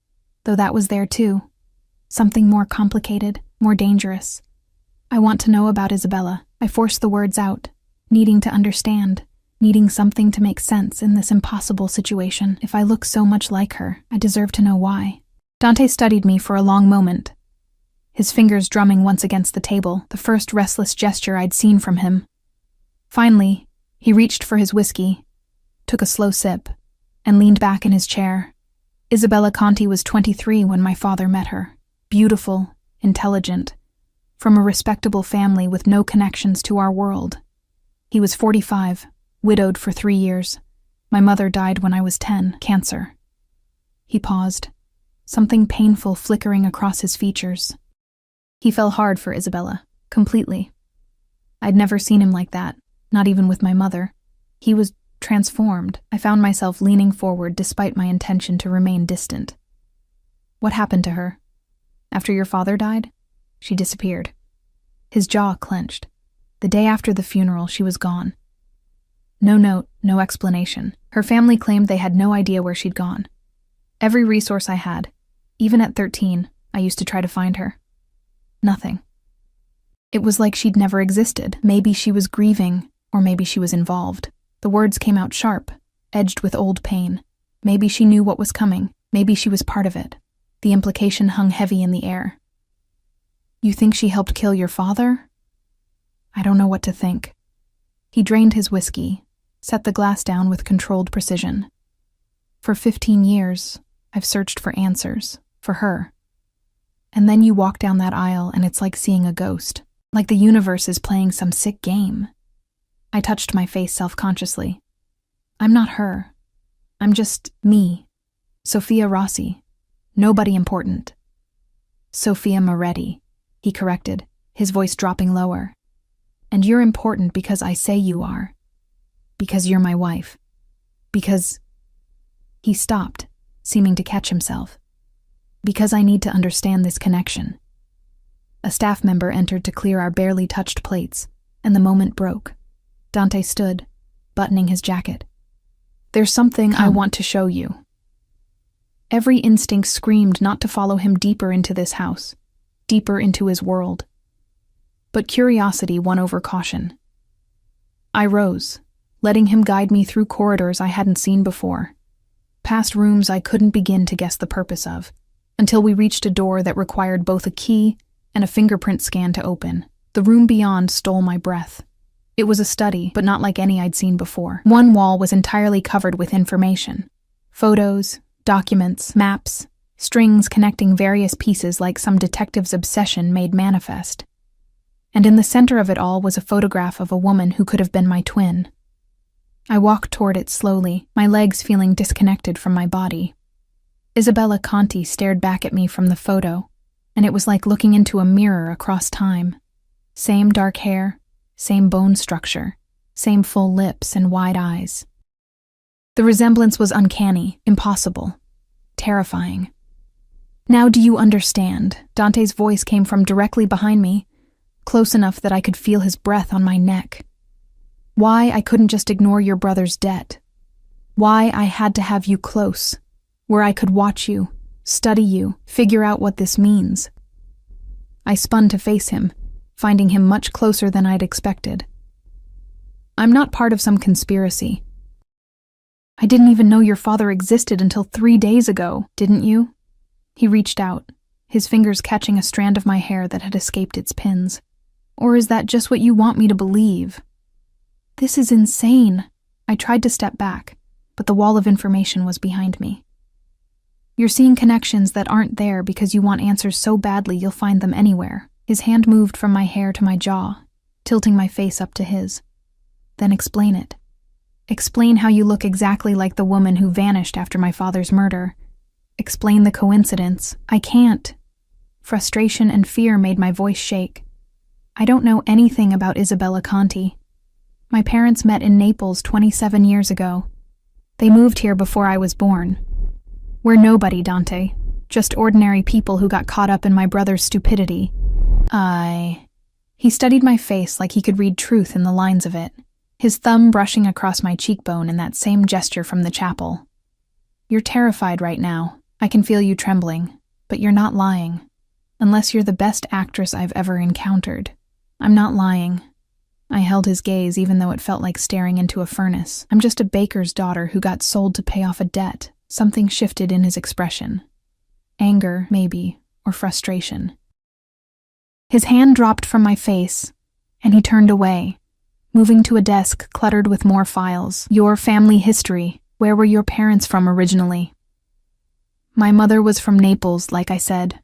though that was there too. Something more complicated, more dangerous. "I want to know about Isabella." I forced the words out, needing to understand, needing something to make sense in this impossible situation. If I look so much like her, I deserve to know why. Dante studied me for a long moment, his fingers drumming once against the table, the first restless gesture I'd seen from him. Finally, he reached for his whiskey, took a slow sip, and leaned back in his chair. "Isabella Conti was 23 when my father met her. Beautiful, intelligent, from a respectable family with no connections to our world. He was 45, widowed for 3 years. My mother died when I was 10, cancer." He paused, something painful flickering across his features. He fell hard for Isabella, completely. I'd never seen him like that, not even with my mother. He was transformed. I found myself leaning forward despite my intention to remain distant. "What happened to her? After your father died?" "She disappeared." His jaw clenched. "The day after the funeral, she was gone. No note, no explanation. Her family claimed they had no idea where she'd gone. Every resource I had, even at 13, I used to try to find her. Nothing. It was like she'd never existed. Maybe she was grieving, or maybe she was involved." The words came out sharp, edged with old pain. Maybe she knew what was coming. Maybe she was part of it. The implication hung heavy in the air. "You think she helped kill your father?" I don't know what to think. He drained his whiskey, set the glass down with controlled precision. "For 15 years, I've searched for answers, for her. And then you walk down that aisle and it's like seeing a ghost. Like the universe is playing some sick game. I touched my face self-consciously. I'm not her. I'm just me. Sophia Rossi. Nobody important. Sophia Moretti, he corrected, his voice dropping lower. And you're important because I say you are. Because you're my wife. Because... He stopped, seeming to catch himself. Because I need to understand this connection. A staff member entered to clear our barely touched plates, and the moment broke. Dante stood, buttoning his jacket. There's something I want to show you. Every instinct screamed not to follow him deeper into this house, deeper into his world. But curiosity won over caution. I rose, letting him guide me through corridors I hadn't seen before, past rooms I couldn't begin to guess the purpose of, until we reached a door that required both a key and a fingerprint scan to open. The room beyond stole my breath. It was a study, but not like any I'd seen before. One wall was entirely covered with information. Photos, documents, maps, strings connecting various pieces like some detective's obsession made manifest. And in the center of it all was a photograph of a woman who could have been my twin. I walked toward it slowly, my legs feeling disconnected from my body. Isabella Conti stared back at me from the photo, and it was like looking into a mirror across time. Same dark hair, same bone structure, same full lips and wide eyes. The resemblance was uncanny, impossible, terrifying. Now do you understand? Dante's voice came from directly behind me, close enough that I could feel his breath on my neck. Why I couldn't just ignore your brother's debt. Why I had to have you close, where I could watch you, study you, figure out what this means. I spun to face him, finding him much closer than I'd expected. I'm not part of some conspiracy. I didn't even know your father existed until 3 days ago, didn't you? He reached out, his fingers catching a strand of my hair that had escaped its pins. Or is that just what you want me to believe? This is insane. I tried to step back, but the wall of information was behind me. You're seeing connections that aren't there because you want answers so badly you'll find them anywhere. His hand moved from my hair to my jaw, tilting my face up to his. Then explain it. Explain how you look exactly like the woman who vanished after my father's murder. Explain the coincidence. I can't. Frustration and fear made my voice shake. I don't know anything about Isabella Conti. My parents met in Naples 27 years ago. They moved here before I was born. We're nobody, Dante. Just ordinary people who got caught up in my brother's stupidity. He studied my face like he could read truth in the lines of it, his thumb brushing across my cheekbone in that same gesture from the chapel. You're terrified right now. I can feel you trembling, but you're not lying. Unless you're the best actress I've ever encountered. I'm not lying. I held his gaze even though it felt like staring into a furnace. I'm just a baker's daughter who got sold to pay off a debt. Something shifted in his expression. Anger, maybe, or frustration. His hand dropped from my face, and he turned away, moving to a desk cluttered with more files. Your family history. Where were your parents from originally? My mother was from Naples, like I said.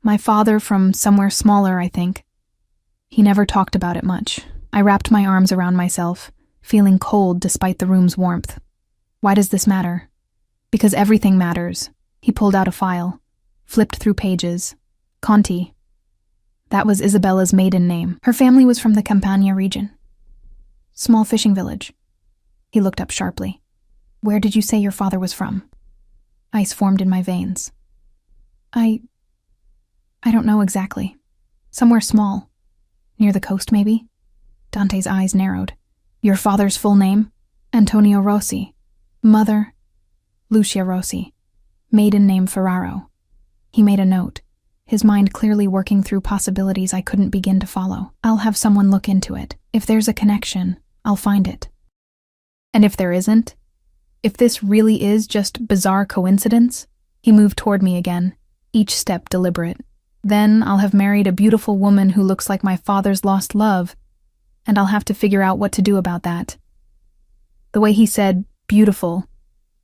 My father from somewhere smaller, I think. He never talked about it much. I wrapped my arms around myself, feeling cold despite the room's warmth. Why does this matter? Because everything matters. He pulled out a file, flipped through pages. Conti. That was Isabella's maiden name. Her family was from the Campania region. Small fishing village. He looked up sharply. Where did you say your father was from? Ice formed in my veins. I don't know exactly. Somewhere small. Near the coast, maybe? Dante's eyes narrowed. Your father's full name? Antonio Rossi. Mother? Lucia Rossi. Maiden name Ferraro. He made a note, his mind clearly working through possibilities I couldn't begin to follow. I'll have someone look into it. If there's a connection, I'll find it. And if there isn't? If this really is just bizarre coincidence? He moved toward me again, each step deliberate. Then I'll have married a beautiful woman who looks like my father's lost love, and I'll have to figure out what to do about that. The way he said, beautiful,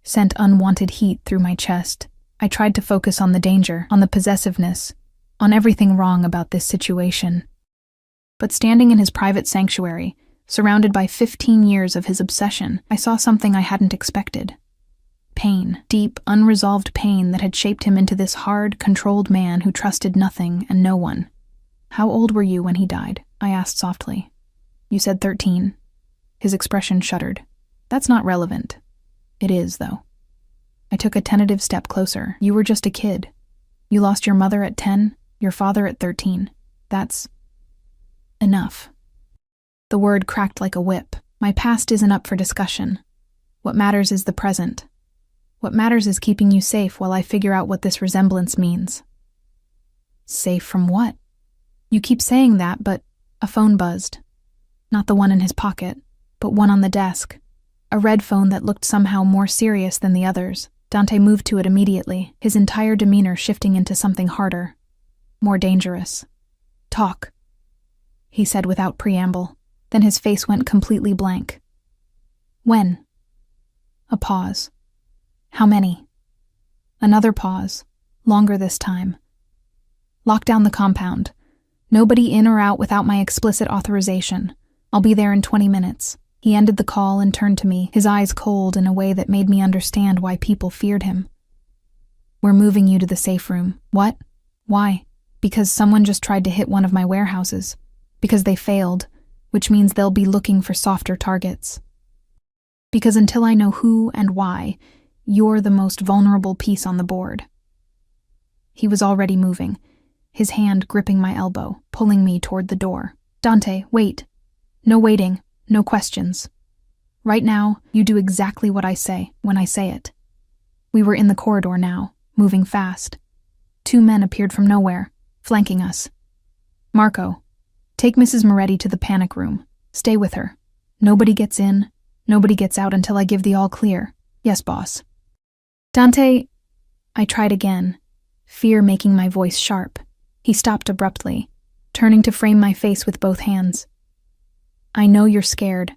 sent unwanted heat through my chest. I tried to focus on the danger, on the possessiveness, on everything wrong about this situation. But standing in his private sanctuary, surrounded by 15 years of his obsession, I saw something I hadn't expected. Pain, deep, unresolved pain that had shaped him into this hard, controlled man who trusted nothing and no one. "How old were you when he died?" I asked softly. "You said 13. His expression shuddered. "That's not relevant." "It is, though." I took a tentative step closer. "You were just a kid. You lost your mother at 10, your father at 13. That's enough." The word cracked like a whip. My past isn't up for discussion. What matters is the present. What matters is keeping you safe while I figure out what this resemblance means. Safe from what? You keep saying that, but a phone buzzed. Not the one in his pocket, but one on the desk. A red phone that looked somehow more serious than the others. Dante moved to it immediately, his entire demeanor shifting into something harder, more dangerous. "Talk," he said without preamble. Then his face went completely blank. "When?" A pause. "How many?" Another pause, longer this time. "Lock down the compound. Nobody in or out without my explicit authorization. I'll be there in 20 minutes. He ended the call and turned to me, his eyes cold in a way that made me understand why people feared him. "We're moving you to the safe room." "What? Why?" "Because someone just tried to hit one of my warehouses. Because they failed, which means they'll be looking for softer targets. Because until I know who and why, you're the most vulnerable piece on the board." He was already moving, his hand gripping my elbow, pulling me toward the door. "Dante, wait. No waiting, no questions. Right now, you do exactly what I say, when I say it." We were in the corridor now, moving fast. 2 men appeared from nowhere, flanking us. "Marco, take Mrs. Moretti to the panic room. Stay with her. Nobody gets in, nobody gets out until I give the all clear." "Yes, boss." "Dante," I tried again, fear making my voice sharp. He stopped abruptly, turning to frame my face with both hands. "I know you're scared.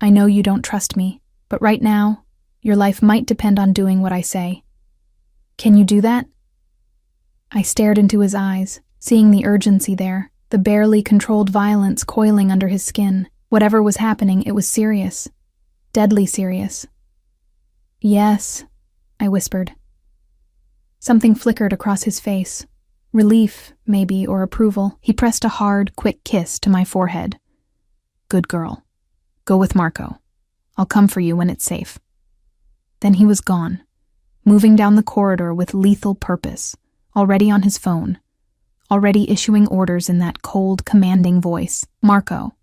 I know you don't trust me, but right now, your life might depend on doing what I say. Can you do that?" I stared into his eyes, seeing the urgency there, the barely controlled violence coiling under his skin. Whatever was happening, it was serious. Deadly serious. "Yes," I whispered. Something flickered across his face. Relief, maybe, or approval. He pressed a hard, quick kiss to my forehead. "Good girl. Go with Marco. I'll come for you when it's safe." Then he was gone, moving down the corridor with lethal purpose, already on his phone, already issuing orders in that cold, commanding voice. Marco.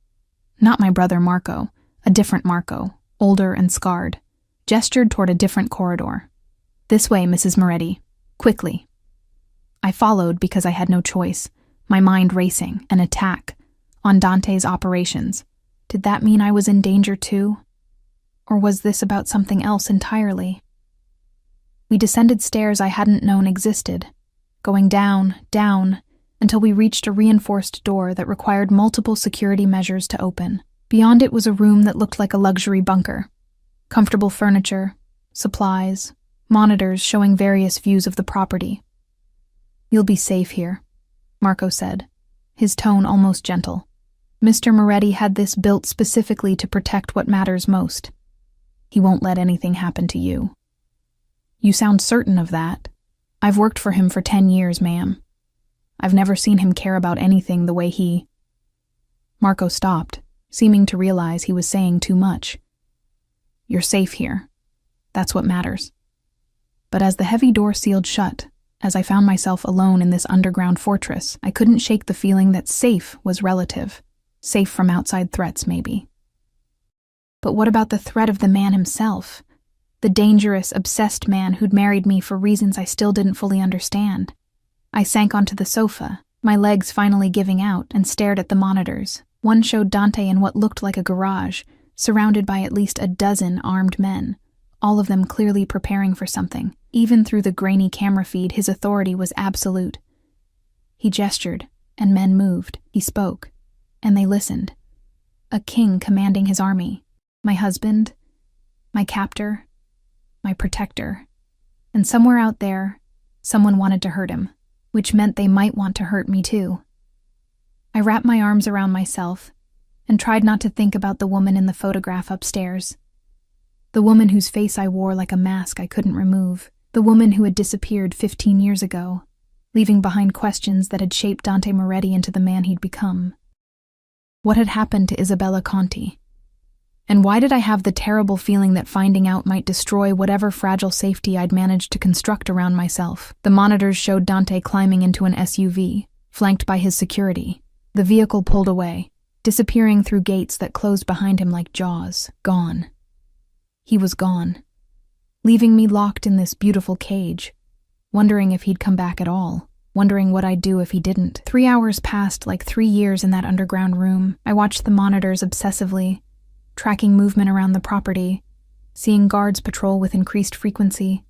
Not my brother Marco, a different Marco, older and scarred, gestured toward a different corridor. "This way, Mrs. Moretti. Quickly." I followed because I had no choice, my mind racing, an attack, on Dante's operations. Did that mean I was in danger too? Or was this about something else entirely? We descended stairs I hadn't known existed, going down, down, until we reached a reinforced door that required multiple security measures to open. Beyond it was a room that looked like a luxury bunker. Comfortable furniture, supplies, monitors showing various views of the property. "You'll be safe here," Marco said, his tone almost gentle. "Mr. Moretti had this built specifically to protect what matters most. He won't let anything happen to you." "You sound certain of that." "I've worked for him for 10 years, ma'am. I've never seen him care about anything the way he—" Marco stopped, seeming to realize he was saying too much. "You're safe here. That's what matters." But as the heavy door sealed shut, as I found myself alone in this underground fortress, I couldn't shake the feeling that safe was relative. Safe from outside threats, maybe. But what about the threat of the man himself? The dangerous, obsessed man who'd married me for reasons I still didn't fully understand. I sank onto the sofa, my legs finally giving out, and stared at the monitors. One showed Dante in what looked like a garage, surrounded by at least a dozen armed men, all of them clearly preparing for something. Even through the grainy camera feed, his authority was absolute. He gestured, and men moved. He spoke, and they listened. A king commanding his army. My husband, my captor, my protector. And somewhere out there, someone wanted to hurt him. which meant they might want to hurt me too. I wrapped my arms around myself and tried not to think about the woman in the photograph upstairs. The woman whose face I wore like a mask I couldn't remove. The woman who had disappeared 15 years ago, leaving behind questions that had shaped Dante Moretti into the man he'd become. What had happened to Isabella Conti? And why did I have the terrible feeling that finding out might destroy whatever fragile safety I'd managed to construct around myself? The monitors showed Dante climbing into an SUV, flanked by his security. The vehicle pulled away, disappearing through gates that closed behind him like jaws. Gone. He was gone, leaving me locked in this beautiful cage, wondering if he'd come back at all, wondering what I'd do if he didn't. 3 hours passed like 3 years in that underground room. I watched the monitors obsessively, tracking movement around the property, seeing guards patrol with increased frequency,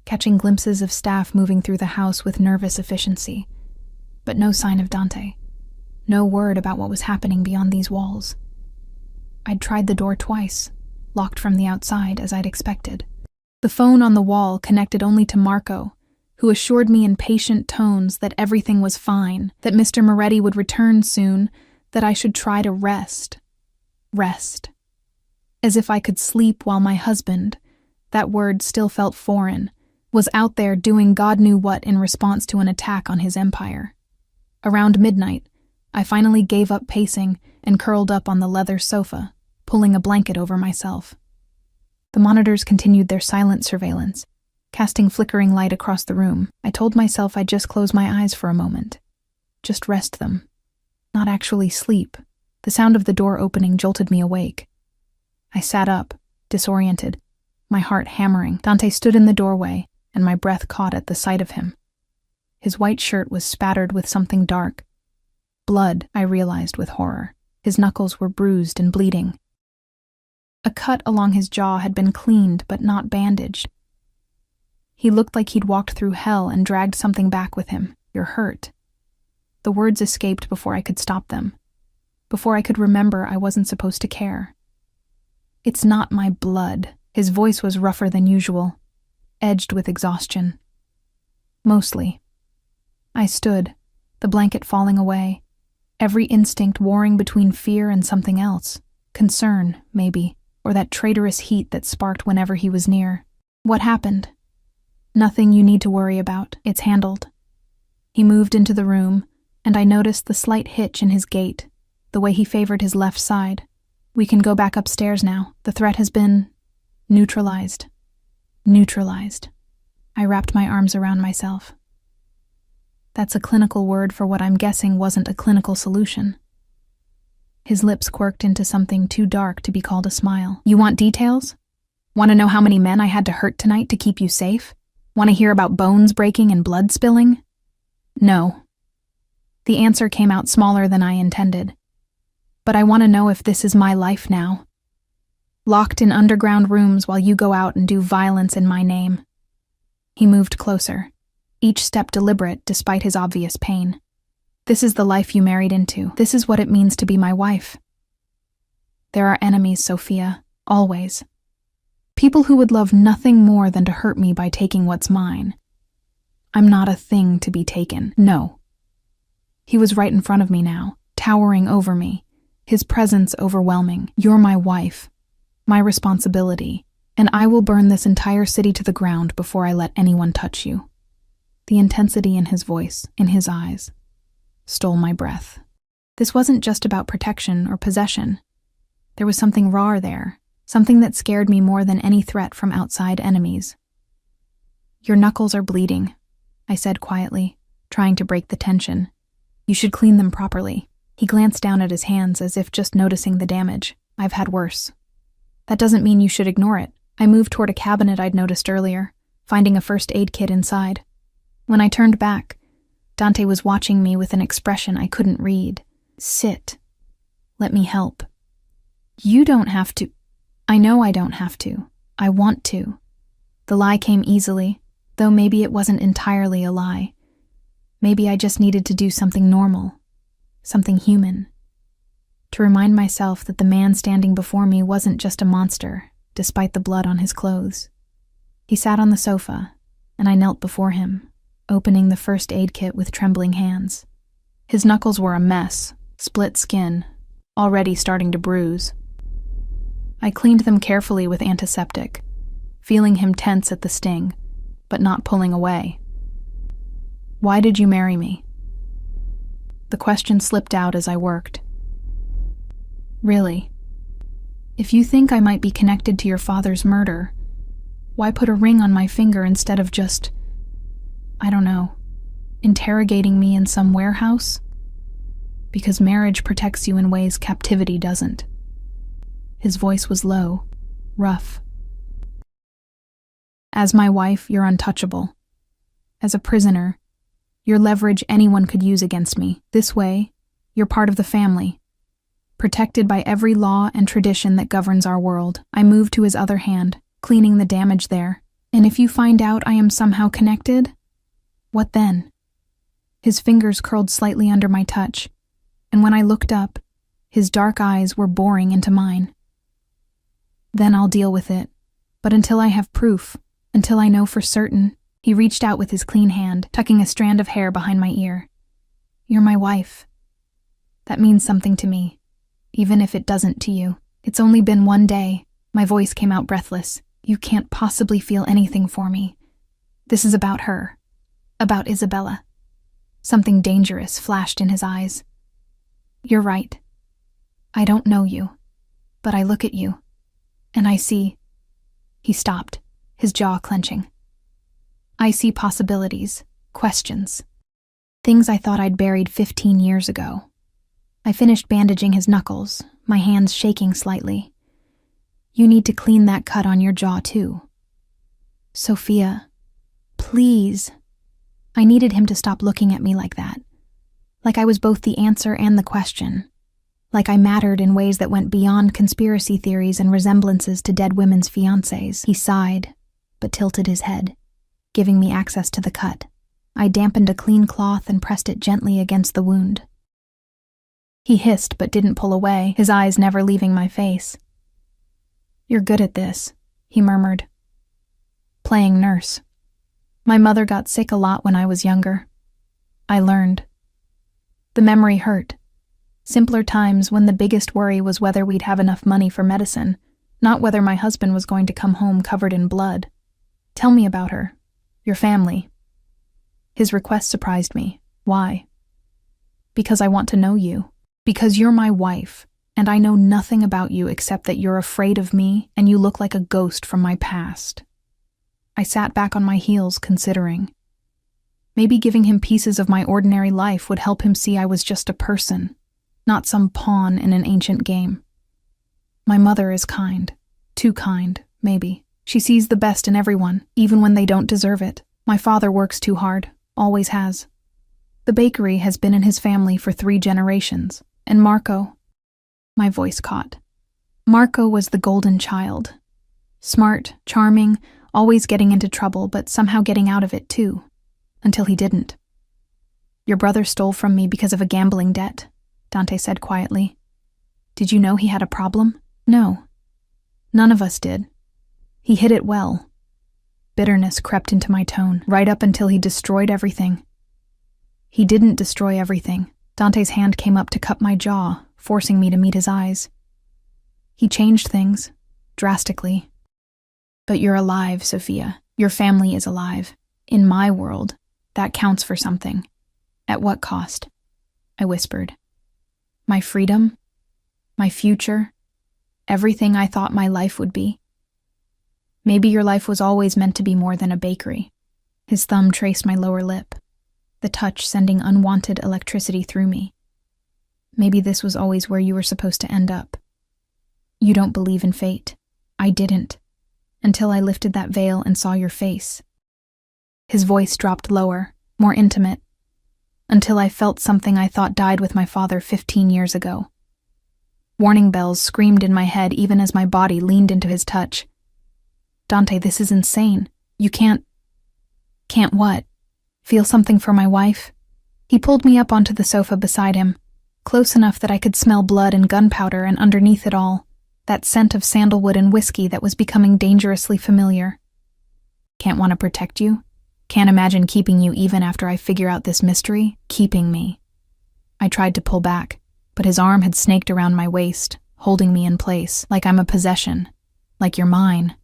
catching glimpses of staff moving through the house with nervous efficiency. But no sign of Dante. No word about what was happening beyond these walls. I'd tried the door twice, locked from the outside as I'd expected. The phone on the wall connected only to Marco, who assured me in patient tones that everything was fine, that Mr. Moretti would return soon, that I should try to rest. Rest. As if I could sleep while my husband, that word still felt foreign, was out there doing God knew what in response to an attack on his empire. Around midnight, I finally gave up pacing and curled up on the leather sofa, pulling a blanket over myself. The monitors continued their silent surveillance, casting flickering light across the room. I told myself I'd just close my eyes for a moment. Just rest them. Not actually sleep. The sound of the door opening jolted me awake. I sat up, disoriented, my heart hammering. Dante stood in the doorway, and my breath caught at the sight of him. His white shirt was spattered with something dark. Blood, I realized with horror. His knuckles were bruised and bleeding. A cut along his jaw had been cleaned but not bandaged. He looked like he'd walked through hell and dragged something back with him. "You're hurt." The words escaped before I could stop them, before I could remember I wasn't supposed to care. "It's not my blood." His voice was rougher than usual, edged with exhaustion. Mostly. I stood, the blanket falling away, every instinct warring between fear and something else. Concern, maybe, or that traitorous heat that sparked whenever he was near. "What happened?" "Nothing you need to worry about. It's handled." He moved into the room, and I noticed the slight hitch in his gait, the way he favored his left side. "We can go back upstairs now. The threat has been neutralized." Neutralized. I wrapped my arms around myself. That's a clinical word for what I'm guessing wasn't a clinical solution. His lips quirked into something too dark to be called a smile. "You want details? Want to know how many men I had to hurt tonight to keep you safe? Want to hear about bones breaking and blood spilling?" "No." The answer came out smaller than I intended. "But I want to know if this is my life now. Locked in underground rooms while you go out and do violence in my name." He moved closer, each step deliberate despite his obvious pain. "This is the life you married into. This is what it means to be my wife. There are enemies, Sophia, always. People who would love nothing more than to hurt me by taking what's mine. I'm not a thing to be taken. No." He was right in front of me now, towering over me, his presence overwhelming. "You're my wife, my responsibility, and I will burn this entire city to the ground before I let anyone touch you." The intensity in his voice, in his eyes, stole my breath. This wasn't just about protection or possession. There was something raw there, something that scared me more than any threat from outside enemies. "Your knuckles are bleeding," I said quietly, trying to break the tension. "You should clean them properly." He glanced down at his hands as if just noticing the damage. "I've had worse." "That doesn't mean you should ignore it." I moved toward a cabinet I'd noticed earlier, finding a first aid kit inside. When I turned back, Dante was watching me with an expression I couldn't read. "Sit. Let me help." "You don't have to." "I know I don't have to. I want to." The lie came easily, though maybe it wasn't entirely a lie. Maybe I just needed to do something normal, something human. To remind myself that the man standing before me wasn't just a monster, despite the blood on his clothes. He sat on the sofa, and I knelt before him, opening the first aid kit with trembling hands. His knuckles were a mess, split skin, already starting to bruise. I cleaned them carefully with antiseptic, feeling him tense at the sting, but not pulling away. "Why did you marry me?" The question slipped out as I worked. "Really? If you think I might be connected to your father's murder, why put a ring on my finger instead of just, I don't know, interrogating me in some warehouse? Because marriage protects you in ways captivity doesn't." His voice was low, rough. "As my wife, you're untouchable. As a prisoner, you're leverage anyone could use against me. This way, you're part of the family, protected by every law and tradition that governs our world." I moved to his other hand, cleaning the damage there. "And if you find out I am somehow connected, what then?" His fingers curled slightly under my touch, and when I looked up, his dark eyes were boring into mine. "Then I'll deal with it. But until I have proof, until I know for certain," he reached out with his clean hand, tucking a strand of hair behind my ear. "You're my wife. That means something to me, even if it doesn't to you. It's only been one day." My voice came out breathless. "You can't possibly feel anything for me. This is about her. About Isabella." Something dangerous flashed in his eyes. "You're right. I don't know you, but I look at you, and I see..." He stopped, his jaw clenching. "I see possibilities, questions, things I thought I'd buried 15 years ago." I finished bandaging his knuckles, my hands shaking slightly. "You need to clean that cut on your jaw too." "Sophia, please." I needed him to stop looking at me like that. Like I was both the answer and the question. Like I mattered in ways that went beyond conspiracy theories and resemblances to dead women's fiancés. He sighed, but tilted his head, giving me access to the cut. I dampened a clean cloth and pressed it gently against the wound. He hissed but didn't pull away, his eyes never leaving my face. "You're good at this," he murmured. "Playing nurse. My mother got sick a lot when I was younger. I learned." The memory hurt. Simpler times when the biggest worry was whether we'd have enough money for medicine, not whether my husband was going to come home covered in blood. "Tell me about her. Your family." His request surprised me. "Why?" "Because I want to know you. Because you're my wife, and I know nothing about you except that you're afraid of me and you look like a ghost from my past." I sat back on my heels, considering. Maybe giving him pieces of my ordinary life would help him see I was just a person, not some pawn in an ancient game. My mother is kind. Too kind, maybe. She sees the best in everyone, even when they don't deserve it. My father works too hard, always has. The bakery has been in his family for 3 generations. And Marco, my voice caught. Marco was the golden child. Smart, charming, always getting into trouble, but somehow getting out of it too. Until he didn't. "Your brother stole from me because of a gambling debt," Dante said quietly. "Did you know he had a problem?" "No. None of us did. He hid it well." Bitterness crept into my tone, right up until he destroyed everything. He didn't destroy everything. Dante's hand came up to cup my jaw, forcing me to meet his eyes. "He changed things, drastically. But you're alive, Sophia. Your family is alive. In my world, that counts for something. At what cost?" I whispered. "My freedom? My future? Everything I thought my life would be? Maybe your life was always meant to be more than a bakery." His thumb traced my lower lip, the touch sending unwanted electricity through me. "Maybe this was always where you were supposed to end up. You don't believe in fate. I didn't, until I lifted that veil and saw your face." His voice dropped lower, more intimate, until I felt something I thought died with my father 15 years ago. Warning bells screamed in my head even as my body leaned into his touch. "Dante, this is insane. You can't..." "Can't what? Feel something for my wife?" He pulled me up onto the sofa beside him, close enough that I could smell blood and gunpowder, and underneath it all, that scent of sandalwood and whiskey that was becoming dangerously familiar. "Can't want to protect you?" Can't imagine keeping you even after I figure out this mystery. Keeping me. I tried to pull back, but his arm had snaked around my waist, holding me in place, like I'm a possession, like you're mine.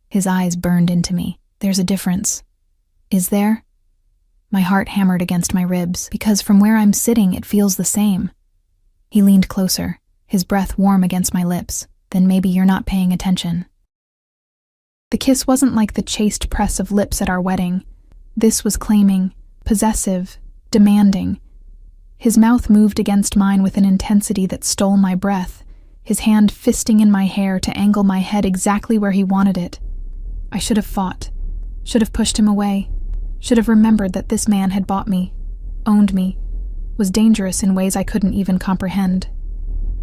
His eyes burned into me. There's a difference. Is there? My heart hammered against my ribs, because from where I'm sitting it feels the same. He leaned closer, his breath warm against my lips. Then maybe you're not paying attention. The kiss wasn't like the chaste press of lips at our wedding. This was claiming, possessive, demanding. His mouth moved against mine with an intensity that stole my breath, his hand fisting in my hair to angle my head exactly where he wanted it. I should have fought, should have pushed him away, should have remembered that this man had bought me, owned me, was dangerous in ways I couldn't even comprehend.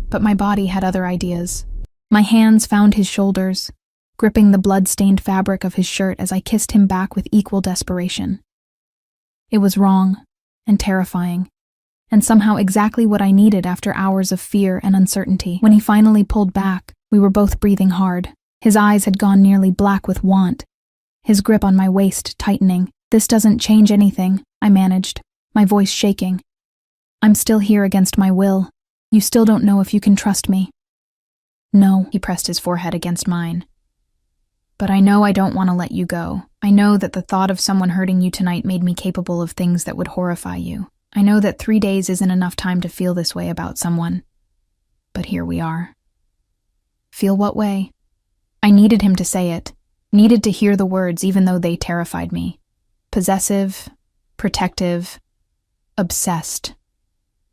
But my body had other ideas. My hands found his shoulders, gripping the blood-stained fabric of his shirt as I kissed him back with equal desperation. It was wrong and terrifying, and somehow exactly what I needed after hours of fear and uncertainty. When he finally pulled back, we were both breathing hard. His eyes had gone nearly black with want, his grip on my waist tightening. This doesn't change anything, I managed, my voice shaking. I'm still here against my will. You still don't know if you can trust me. No, he pressed his forehead against mine. But I know I don't want to let you go. I know that the thought of someone hurting you tonight made me capable of things that would horrify you. I know that 3 days isn't enough time to feel this way about someone. But here we are. Feel what way? I needed him to say it, needed to hear the words even though they terrified me. Possessive, protective, obsessed.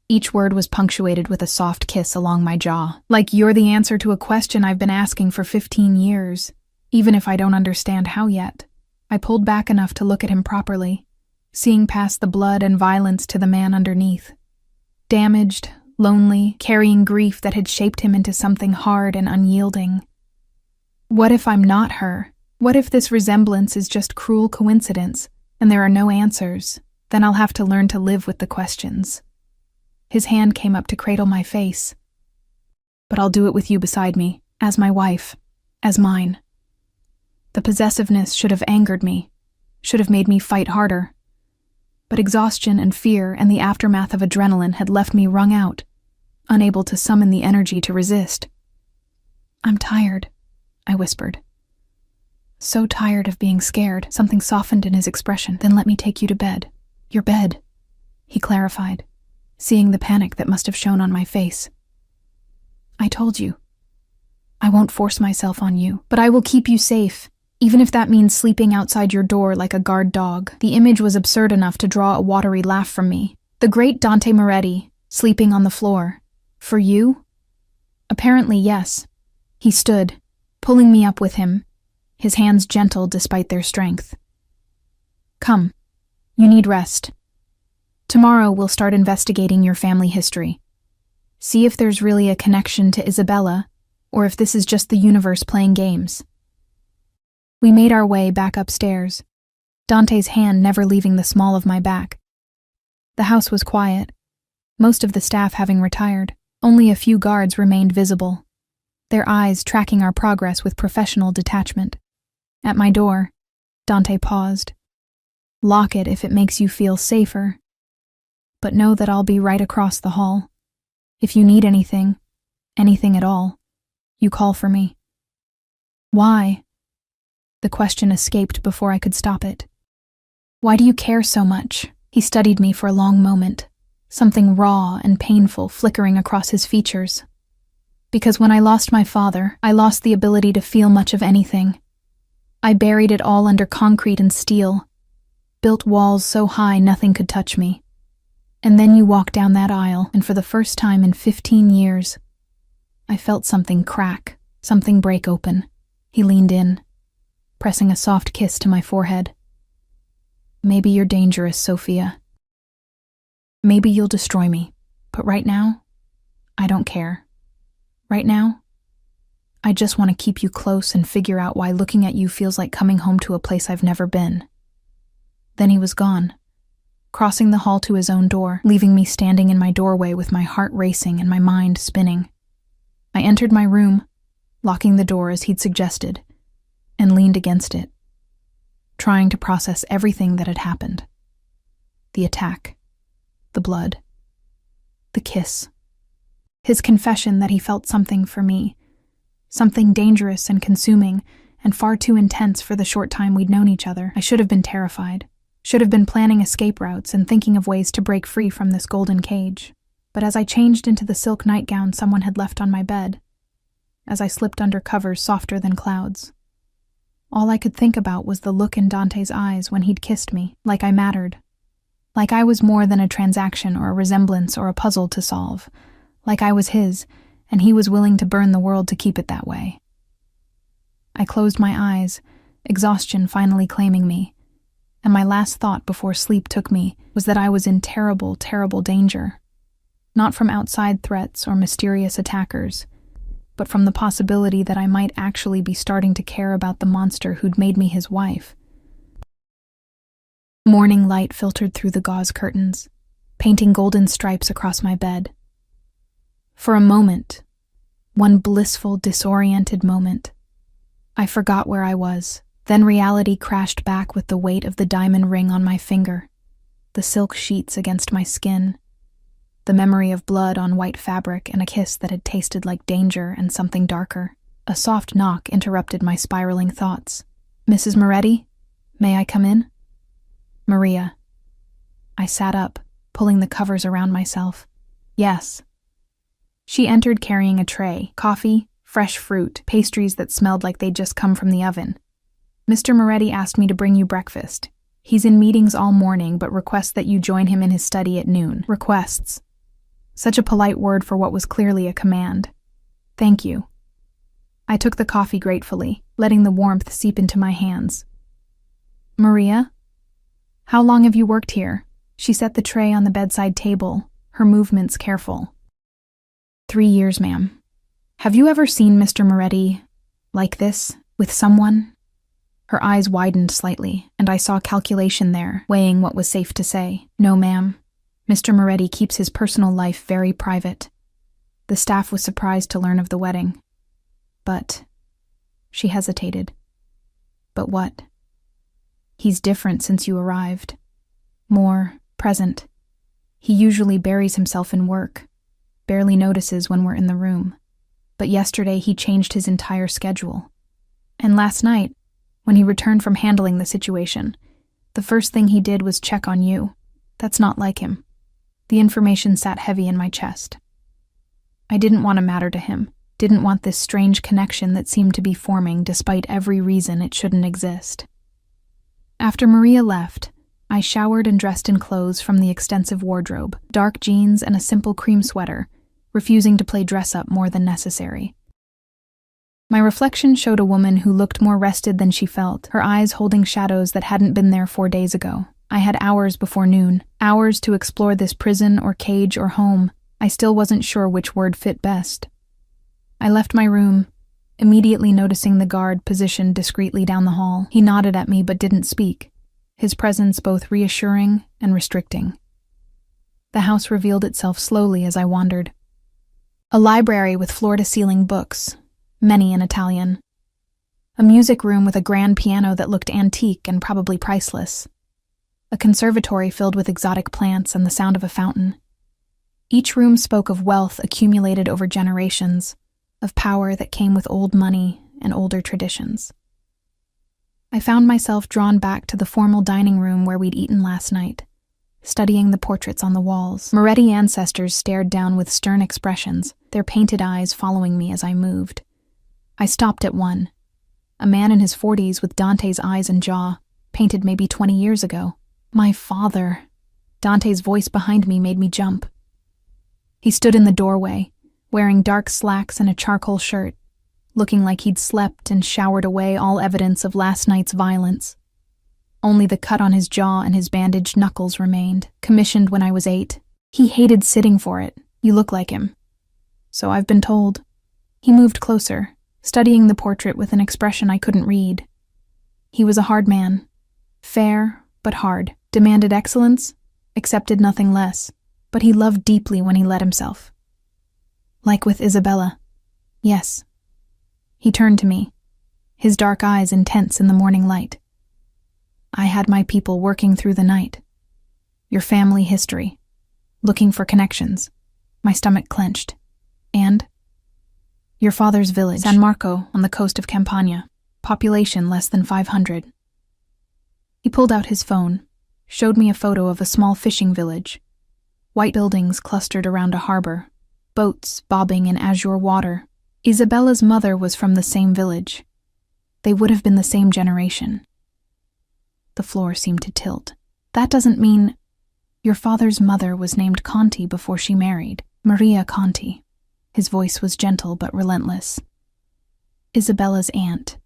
Each word was punctuated with a soft kiss along my jaw, like you're the answer to a question I've been asking for 15 years, even if I don't understand how yet. I pulled back enough to look at him properly, seeing past the blood and violence to the man underneath. Damaged, lonely, carrying grief that had shaped him into something hard and unyielding. What if I'm not her? What if this resemblance is just cruel coincidence, and there are no answers? Then I'll have to learn to live with the questions. His hand came up to cradle my face. But I'll do it with you beside me, as my wife, as mine. The possessiveness should have angered me, should have made me fight harder. But exhaustion and fear and the aftermath of adrenaline had left me wrung out, unable to summon the energy to resist. I'm tired, I whispered. So tired of being scared. Something softened in his expression. Then let me take you to bed. Your bed, he clarified, seeing the panic that must have shown on my face. I told you. I won't force myself on you, but I will keep you safe, even if that means sleeping outside your door like a guard dog. The image was absurd enough to draw a watery laugh from me. The great Dante Moretti, sleeping on the floor. For you? Apparently, yes. He stood, pulling me up with him, his hands gentle despite their strength. Come, you need rest. Tomorrow we'll start investigating your family history. See if there's really a connection to Isabella, or if this is just the universe playing games. We made our way back upstairs, Dante's hand never leaving the small of my back. The house was quiet, most of the staff having retired. Only a few guards remained visible, their eyes tracking our progress with professional detachment. At my door, Dante paused. Lock it if it makes you feel safer. But know that I'll be right across the hall. If you need anything at all, you call for me. Why? The question escaped before I could stop it. Why do you care so much? He studied me for a long moment, something raw and painful flickering across his features. Because when I lost my father, I lost the ability to feel much of anything. I buried it all under concrete and steel, built walls so high nothing could touch me. And then you walked down that aisle, and for the first time in 15 years, I felt something crack, something break open. He leaned in, pressing a soft kiss to my forehead. Maybe you're dangerous, Sophia. Maybe you'll destroy me, but right now, I don't care. Right now, I just want to keep you close and figure out why looking at you feels like coming home to a place I've never been. Then he was gone, crossing the hall to his own door, leaving me standing in my doorway with my heart racing and my mind spinning. I entered my room, locking the door as he'd suggested, and leaned against it. trying to process everything that had happened. The attack, the blood, the kiss, his confession that he felt something for me, something dangerous and consuming and far too intense for the short time we'd known each other. I should have been terrified, should have been planning escape routes and thinking of ways to break free from this golden cage. But as I changed into the silk nightgown someone had left on my bed, as I slipped under covers softer than clouds, all I could think about was the look in Dante's eyes when he'd kissed me, like I mattered, like I was more than a transaction or a resemblance or a puzzle to solve, like I was his, and he was willing to burn the world to keep it that way. I closed my eyes, exhaustion finally claiming me, and my last thought before sleep took me was that I was in terrible, terrible danger. Not from outside threats or mysterious attackers, but from the possibility that I might actually be starting to care about the monster who'd made me his wife. Morning light filtered through the gauze curtains, painting golden stripes across my bed. For a moment, one blissful, disoriented moment, I forgot where I was. Then reality crashed back with the weight of the diamond ring on my finger, the silk sheets against my skin, the memory of blood on white fabric and a kiss that had tasted like danger and something darker. A soft knock interrupted my spiraling thoughts. "Mrs. Moretti, may I come in?" "Maria." I sat up, pulling the covers around myself. "Yes." She entered carrying a tray, coffee, fresh fruit, pastries that smelled like they'd just come from the oven. "Mr. Moretti asked me to bring you breakfast. He's in meetings all morning, but requests that you join him in his study at noon." Requests. Such a polite word for what was clearly a command. "Thank you." I took the coffee gratefully, letting the warmth seep into my hands. "Maria? How long have you worked here?" She set the tray on the bedside table, her movements careful. 3 years, ma'am." "Have you ever seen Mr. Moretti like this, with someone?" Her eyes widened slightly, and I saw calculation there, weighing what was safe to say. "No, ma'am. Mr. Moretti keeps his personal life very private." The staff was surprised to learn of the wedding. "But..." She hesitated. "But what?" "He's different since you arrived. More present. He usually buries himself in work, barely notices when we're in the room. But yesterday he changed his entire schedule. And last night, when he returned from handling the situation, the first thing he did was check on you. That's not like him." The information sat heavy in my chest. I didn't want to matter to him, didn't want this strange connection that seemed to be forming despite every reason it shouldn't exist. After Maria left, I showered and dressed in clothes from the extensive wardrobe, dark jeans and a simple cream sweater, refusing to play dress-up more than necessary. My reflection showed a woman who looked more rested than she felt, her eyes holding shadows that hadn't been there 4 days ago. I had hours before noon, hours to explore this prison or cage or home. I still wasn't sure which word fit best. I left my room, immediately noticing the guard positioned discreetly down the hall. He nodded at me but didn't speak, his presence both reassuring and restricting. The house revealed itself slowly as I wandered. A library with floor-to-ceiling books, many in Italian. A music room with a grand piano that looked antique and probably priceless. A conservatory filled with exotic plants and the sound of a fountain. Each room spoke of wealth accumulated over generations, of power that came with old money and older traditions. I found myself drawn back to the formal dining room where we'd eaten last night, studying the portraits on the walls. Moretti ancestors stared down with stern expressions, their painted eyes following me as I moved. I stopped at one, a man in his 40s with Dante's eyes and jaw, painted maybe 20 years ago. My father. Dante's voice behind me made me jump. He stood in the doorway, wearing dark slacks and a charcoal shirt, looking like he'd slept and showered away all evidence of last night's violence. Only the cut on his jaw and his bandaged knuckles remained, commissioned when I was 8. He hated sitting for it. "You look like him." "So I've been told." He moved closer, studying the portrait with an expression I couldn't read. He was a hard man. Fair, but hard. Demanded excellence, accepted nothing less. But he loved deeply when he let himself. Like with Isabella. Yes. He turned to me, his dark eyes intense in the morning light. I had my people working through the night. Your family history. Looking for connections. My stomach clenched. And? Your father's village, San Marco, on the coast of Campania. Population less than 500. He pulled out his phone, showed me a photo of a small fishing village. White buildings clustered around a harbor, boats bobbing in azure water. Isabella's mother was from the same village. They would have been the same generation. The floor seemed to tilt. That doesn't mean... Your father's mother was named Conti before she married. Maria Conti. His voice was gentle but relentless. Isabella's aunt.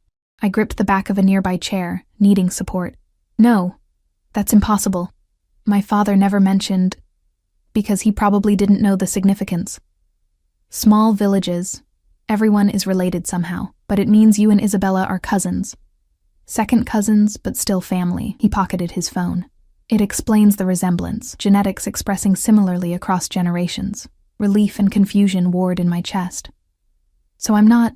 I gripped the back of a nearby chair, needing support. No, that's impossible. My father never mentioned... because he probably didn't know the significance. Small villages. Everyone is related somehow, but it means you and Isabella are cousins. Second cousins, but still family. He pocketed his phone. It explains the resemblance, genetics expressing similarly across generations. Relief and confusion warred in my chest. So I'm not...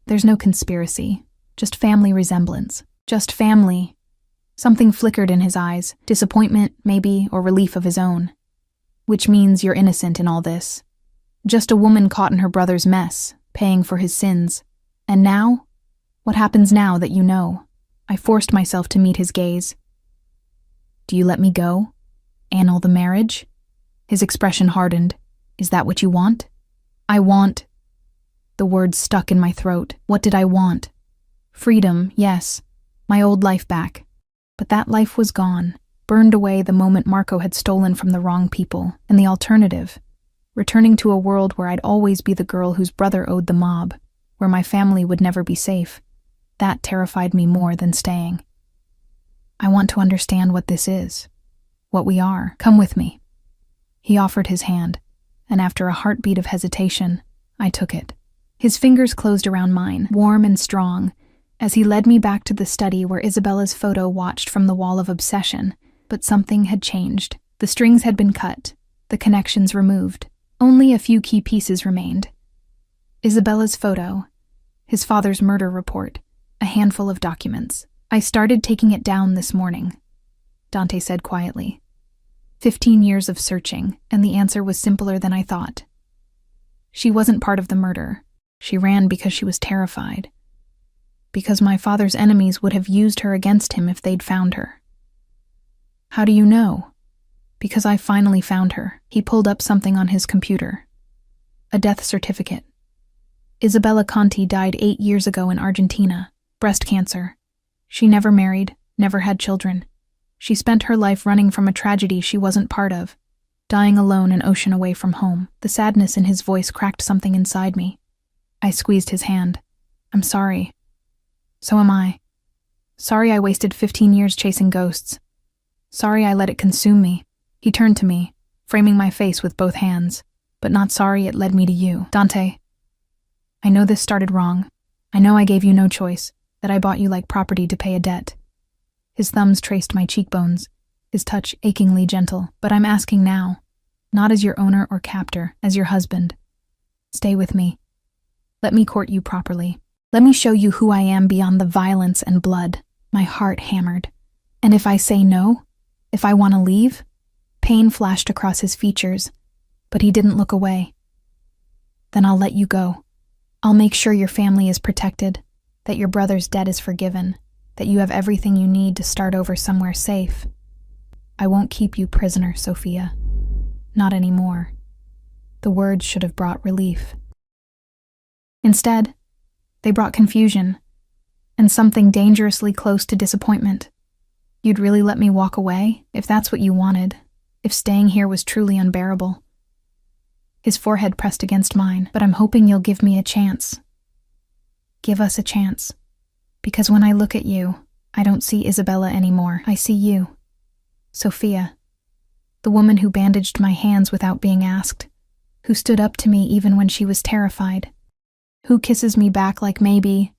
There's no conspiracy, just family resemblance. Just family. Something flickered in his eyes, disappointment, maybe, or relief of his own. Which means you're innocent in all this. Just a woman caught in her brother's mess, paying for his sins. And now? What happens now that you know? I forced myself to meet his gaze. Do you let me go? Annul the marriage? His expression hardened. Is that what you want? I want... The words stuck in my throat. What did I want? Freedom, yes. My old life back. But that life was gone, burned away the moment Marco had stolen from the wrong people. And the alternative, returning to a world where I'd always be the girl whose brother owed the mob, where my family would never be safe. That terrified me more than staying. I want to understand what this is, what we are. Come with me. He offered his hand, and after a heartbeat of hesitation, I took it. His fingers closed around mine, warm and strong, as he led me back to the study where Isabella's photo watched from the wall of obsession. But something had changed. The strings had been cut, the connections removed. Only a few key pieces remained. Isabella's photo, his father's murder report, a handful of documents. I started taking it down this morning, Dante said quietly. 15 years of searching, and the answer was simpler than I thought. She wasn't part of the murder. She ran because she was terrified. Because my father's enemies would have used her against him if they'd found her. How do you know? Because I finally found her. He pulled up something on his computer. A death certificate. Isabella Conti died 8 years ago in Argentina. Breast cancer. She never married, never had children. She spent her life running from a tragedy she wasn't part of, dying alone an ocean away from home. The sadness in his voice cracked something inside me. I squeezed his hand. I'm sorry. So am I. Sorry I wasted 15 years chasing ghosts. Sorry I let it consume me. He turned to me, framing my face with both hands, but not sorry it led me to you. Dante, I know this started wrong. I know I gave you no choice, that I bought you like property to pay a debt. His thumbs traced my cheekbones, his touch achingly gentle. But I'm asking now, not as your owner or captor, as your husband. Stay with me. Let me court you properly. Let me show you who I am beyond the violence and blood. My heart hammered. And if I say no, if I want to leave, pain flashed across his features, but he didn't look away. Then I'll let you go. I'll make sure your family is protected, that your brother's debt is forgiven, that you have everything you need to start over somewhere safe. I won't keep you prisoner, Sophia. Not anymore. The words should have brought relief. Instead, they brought confusion, and something dangerously close to disappointment. You'd really let me walk away, if that's what you wanted, if staying here was truly unbearable. His forehead pressed against mine, but I'm hoping you'll give me a chance. Give us a chance. Because when I look at you, I don't see Isabella anymore. I see you. Sophia. The woman who bandaged my hands without being asked. Who stood up to me even when she was terrified. Who kisses me back like maybe,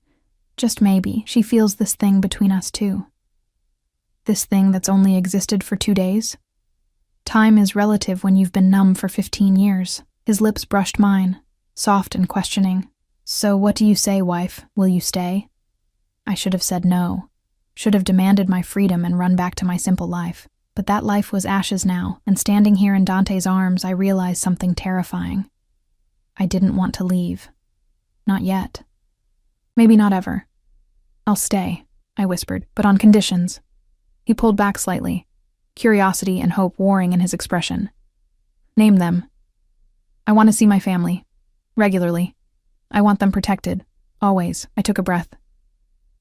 just maybe, she feels this thing between us too. This thing that's only existed for 2 days. Time is relative when you've been numb for 15 years. His lips brushed mine, soft and questioning. So what do you say, wife? Will you stay? I should have said no. Should have demanded my freedom and run back to my simple life. But that life was ashes now, and standing here in Dante's arms, I realized something terrifying. I didn't want to leave. Not yet. Maybe not ever. I'll stay, I whispered, but on conditions. He pulled back slightly, curiosity and hope warring in his expression. Name them. I want to see my family. Regularly. I want them protected. Always. I took a breath.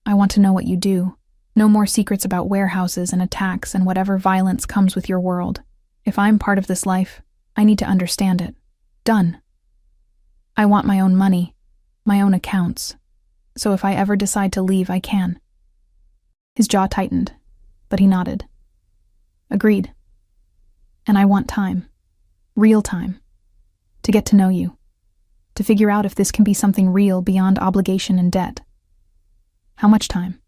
I want to know what you do. No more secrets about warehouses and attacks and whatever violence comes with your world. If I'm part of this life, I need to understand it. Done. I want my own money, my own accounts. So if I ever decide to leave, I can. His jaw tightened, but he nodded. Agreed. And I want time. Real time. To get to know you. To figure out if this can be something real beyond obligation and debt. How much time?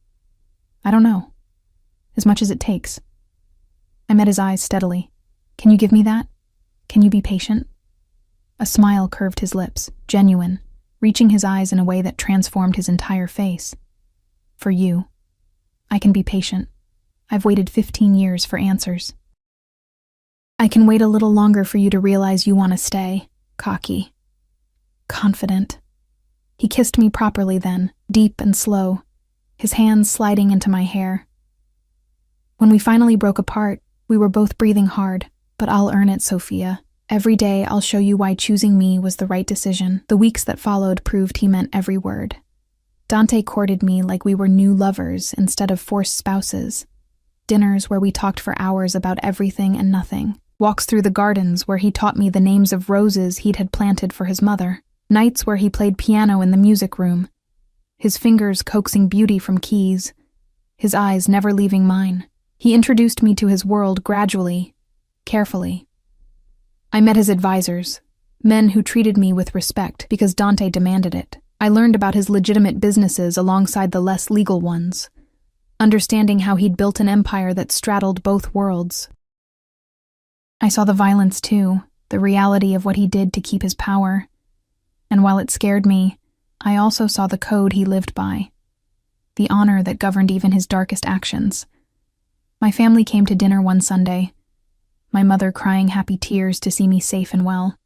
I don't know. As much as it takes. I met his eyes steadily. Can you give me that? Can you be patient? A smile curved his lips, genuine, reaching his eyes in a way that transformed his entire face. For you. I can be patient. I've waited 15 years for answers. I can wait a little longer for you to realize you want to stay. Cocky. Confident. He kissed me properly then, deep and slow, his hands sliding into my hair. When we finally broke apart, we were both breathing hard, but I'll earn it, Sophia. Every day I'll show you why choosing me was the right decision. The weeks that followed proved he meant every word. Dante courted me like we were new lovers instead of forced spouses. Dinners where we talked for hours about everything and nothing. Walks through the gardens where he taught me the names of roses he'd had planted for his mother. Nights where he played piano in the music room. His fingers coaxing beauty from keys. His eyes never leaving mine. He introduced me to his world gradually, carefully. I met his advisors, men who treated me with respect because Dante demanded it. I learned about his legitimate businesses alongside the less legal ones, understanding how he'd built an empire that straddled both worlds. I saw the violence too, the reality of what he did to keep his power. And while it scared me, I also saw the code he lived by, the honor that governed even his darkest actions. My family came to dinner one Sunday, my mother crying happy tears to see me safe and well.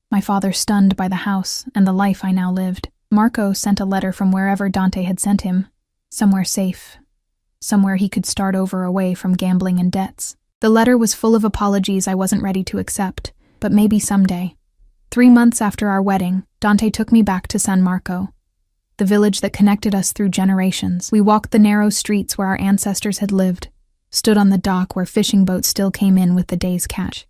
My father stunned by the house and the life I now lived. Marco sent a letter from wherever Dante had sent him, somewhere safe, somewhere he could start over away from gambling and debts. The letter was full of apologies I wasn't ready to accept, but maybe someday. 3 months after our wedding, Dante took me back to San Marco, the village that connected us through generations. We walked the narrow streets where our ancestors had lived, stood on the dock where fishing boats still came in with the day's catch.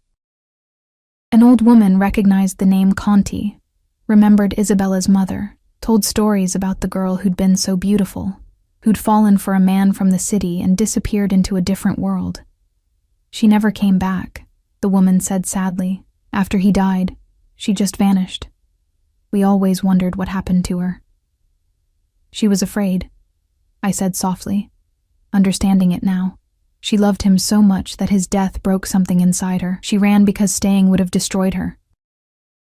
An old woman recognized the name Conti, remembered Isabella's mother, told stories about the girl who'd been so beautiful, who'd fallen for a man from the city and disappeared into a different world. She never came back, the woman said sadly. After he died, she just vanished. We always wondered what happened to her. She was afraid, I said softly, understanding it now. She loved him so much that his death broke something inside her. She ran because staying would have destroyed her.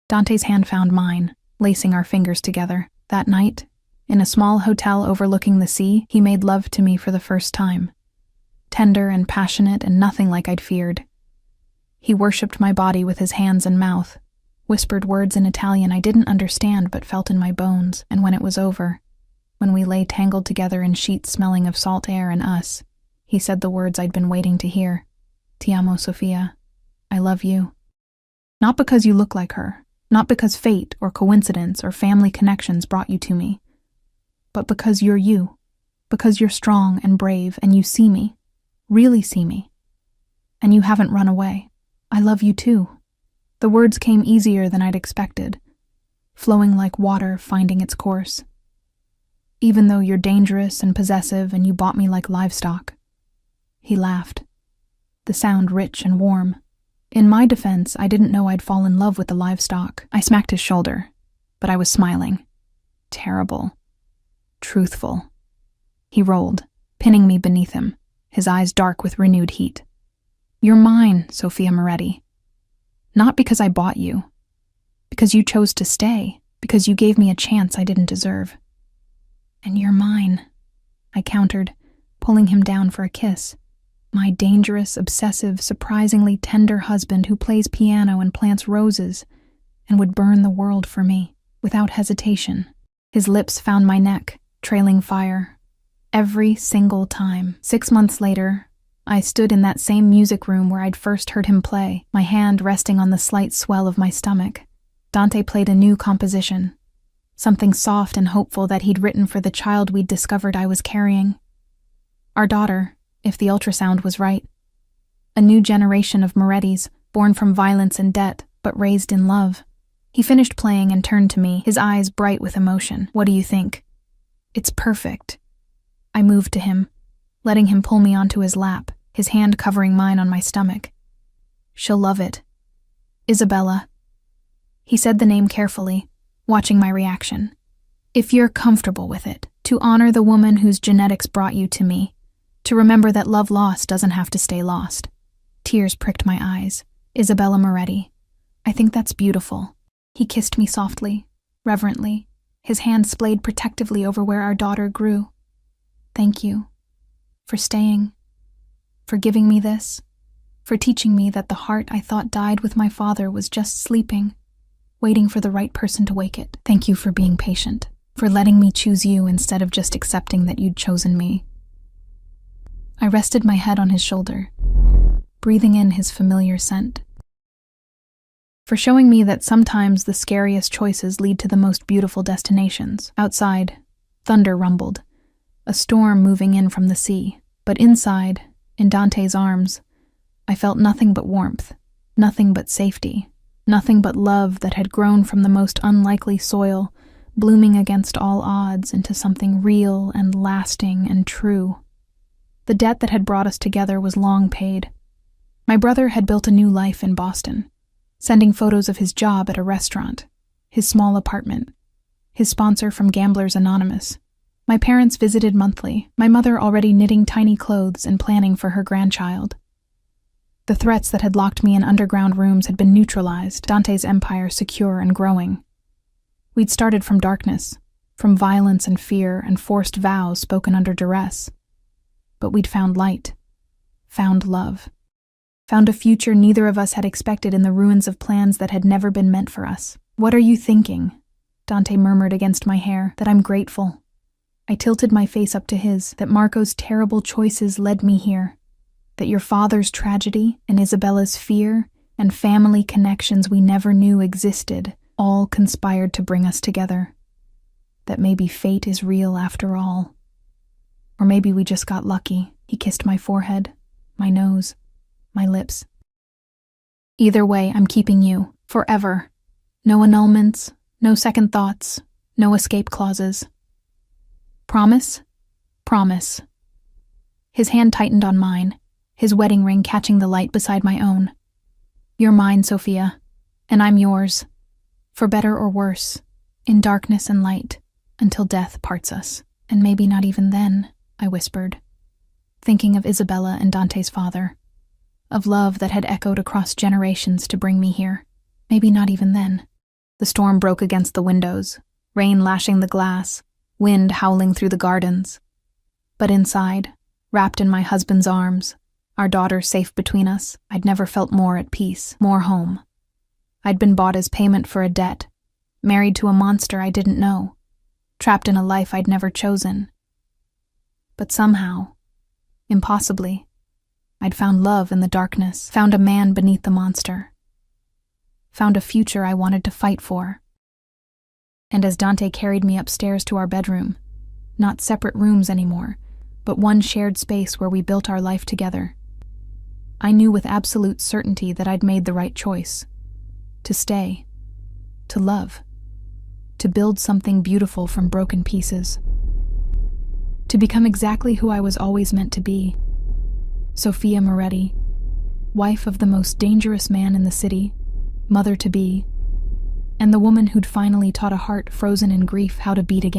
Dante's hand found mine, lacing our fingers together. That night, in a small hotel overlooking the sea, he made love to me for the first time. Tender and passionate and nothing like I'd feared. He worshipped my body with his hands and mouth, whispered words in Italian I didn't understand but felt in my bones, and when it was over, when we lay tangled together in sheets smelling of salt air and us, he said the words I'd been waiting to hear. Ti amo, Sophia. I love you. Not because you look like her, not because fate or coincidence or family connections brought you to me, but because you're you, because you're strong and brave and you see me, really see me, and you haven't run away. I love you too. The words came easier than I'd expected, flowing like water finding its course. Even though you're dangerous and possessive and you bought me like livestock. He laughed, the sound rich and warm. In my defense, I didn't know I'd fall in love with the livestock. I smacked his shoulder, but I was smiling. Terrible. Truthful. He rolled, pinning me beneath him, his eyes dark with renewed heat. You're mine, Sophia Moretti. Not because I bought you. Because you chose to stay. Because you gave me a chance I didn't deserve. And you're mine, I countered, pulling him down for a kiss. My dangerous, obsessive, surprisingly tender husband who plays piano and plants roses and would burn the world for me, without hesitation. His lips found my neck, trailing fire. Every single time. 6 months later, I stood in that same music room where I'd first heard him play, my hand resting on the slight swell of my stomach. Dante played a new composition, something soft and hopeful that he'd written for the child we'd discovered I was carrying. Our daughter, if the ultrasound was right. A new generation of Morettis, born from violence and debt, but raised in love. He finished playing and turned to me, his eyes bright with emotion. "What do you think?" "It's perfect." I moved to him, letting him pull me onto his lap, his hand covering mine on my stomach. "She'll love it. Isabella." He said the name carefully, watching my reaction. "If you're comfortable with it, to honor the woman whose genetics brought you to me, to remember that love lost doesn't have to stay lost." Tears pricked my eyes. "Isabella Moretti. I think that's beautiful." He kissed me softly, reverently, his hand splayed protectively over where our daughter grew. "Thank you. For staying. For giving me this. For teaching me that the heart I thought died with my father was just sleeping, waiting for the right person to wake it. Thank you for being patient. For letting me choose you instead of just accepting that you'd chosen me." I rested my head on his shoulder, breathing in his familiar scent. For showing me that sometimes the scariest choices lead to the most beautiful destinations. Outside, thunder rumbled, a storm moving in from the sea. But inside, in Dante's arms, I felt nothing but warmth, nothing but safety, nothing but love that had grown from the most unlikely soil, blooming against all odds into something real and lasting and true. The debt that had brought us together was long paid. My brother had built a new life in Boston, sending photos of his job at a restaurant, his small apartment, his sponsor from Gamblers Anonymous. My parents visited monthly, my mother already knitting tiny clothes and planning for her grandchild. The threats that had locked me in underground rooms had been neutralized, Dante's empire secure and growing. We'd started from darkness, from violence and fear and forced vows spoken under duress. But we'd found light, found love, found a future neither of us had expected in the ruins of plans that had never been meant for us. "What are you thinking?" Dante murmured against my hair. "That I'm grateful." I tilted my face up to his, that Marco's terrible choices led me here, that your father's tragedy and Isabella's fear and family connections we never knew existed all conspired to bring us together, that maybe fate is real after all. Or maybe we just got lucky. He kissed my forehead, my nose, my lips. "Either way, I'm keeping you, forever. No annulments, no second thoughts, no escape clauses. Promise?" "Promise." His hand tightened on mine, his wedding ring catching the light beside my own. "You're mine, Sophia, and I'm yours, for better or worse, in darkness and light, until death parts us." "And maybe not even then," I whispered, thinking of Isabella and Dante's father, of love that had echoed across generations to bring me here. Maybe not even then. The storm broke against the windows, rain lashing the glass, wind howling through the gardens. But inside, wrapped in my husband's arms, our daughter safe between us, I'd never felt more at peace, more home. I'd been bought as payment for a debt, married to a monster I didn't know, trapped in a life I'd never chosen. But somehow, impossibly, I'd found love in the darkness, found a man beneath the monster, found a future I wanted to fight for. And as Dante carried me upstairs to our bedroom, not separate rooms anymore, but one shared space where we built our life together, I knew with absolute certainty that I'd made the right choice. To stay, to love, to build something beautiful from broken pieces. To become exactly who I was always meant to be. Sophia Moretti, wife of the most dangerous man in the city, mother-to-be, and the woman who'd finally taught a heart frozen in grief how to beat again.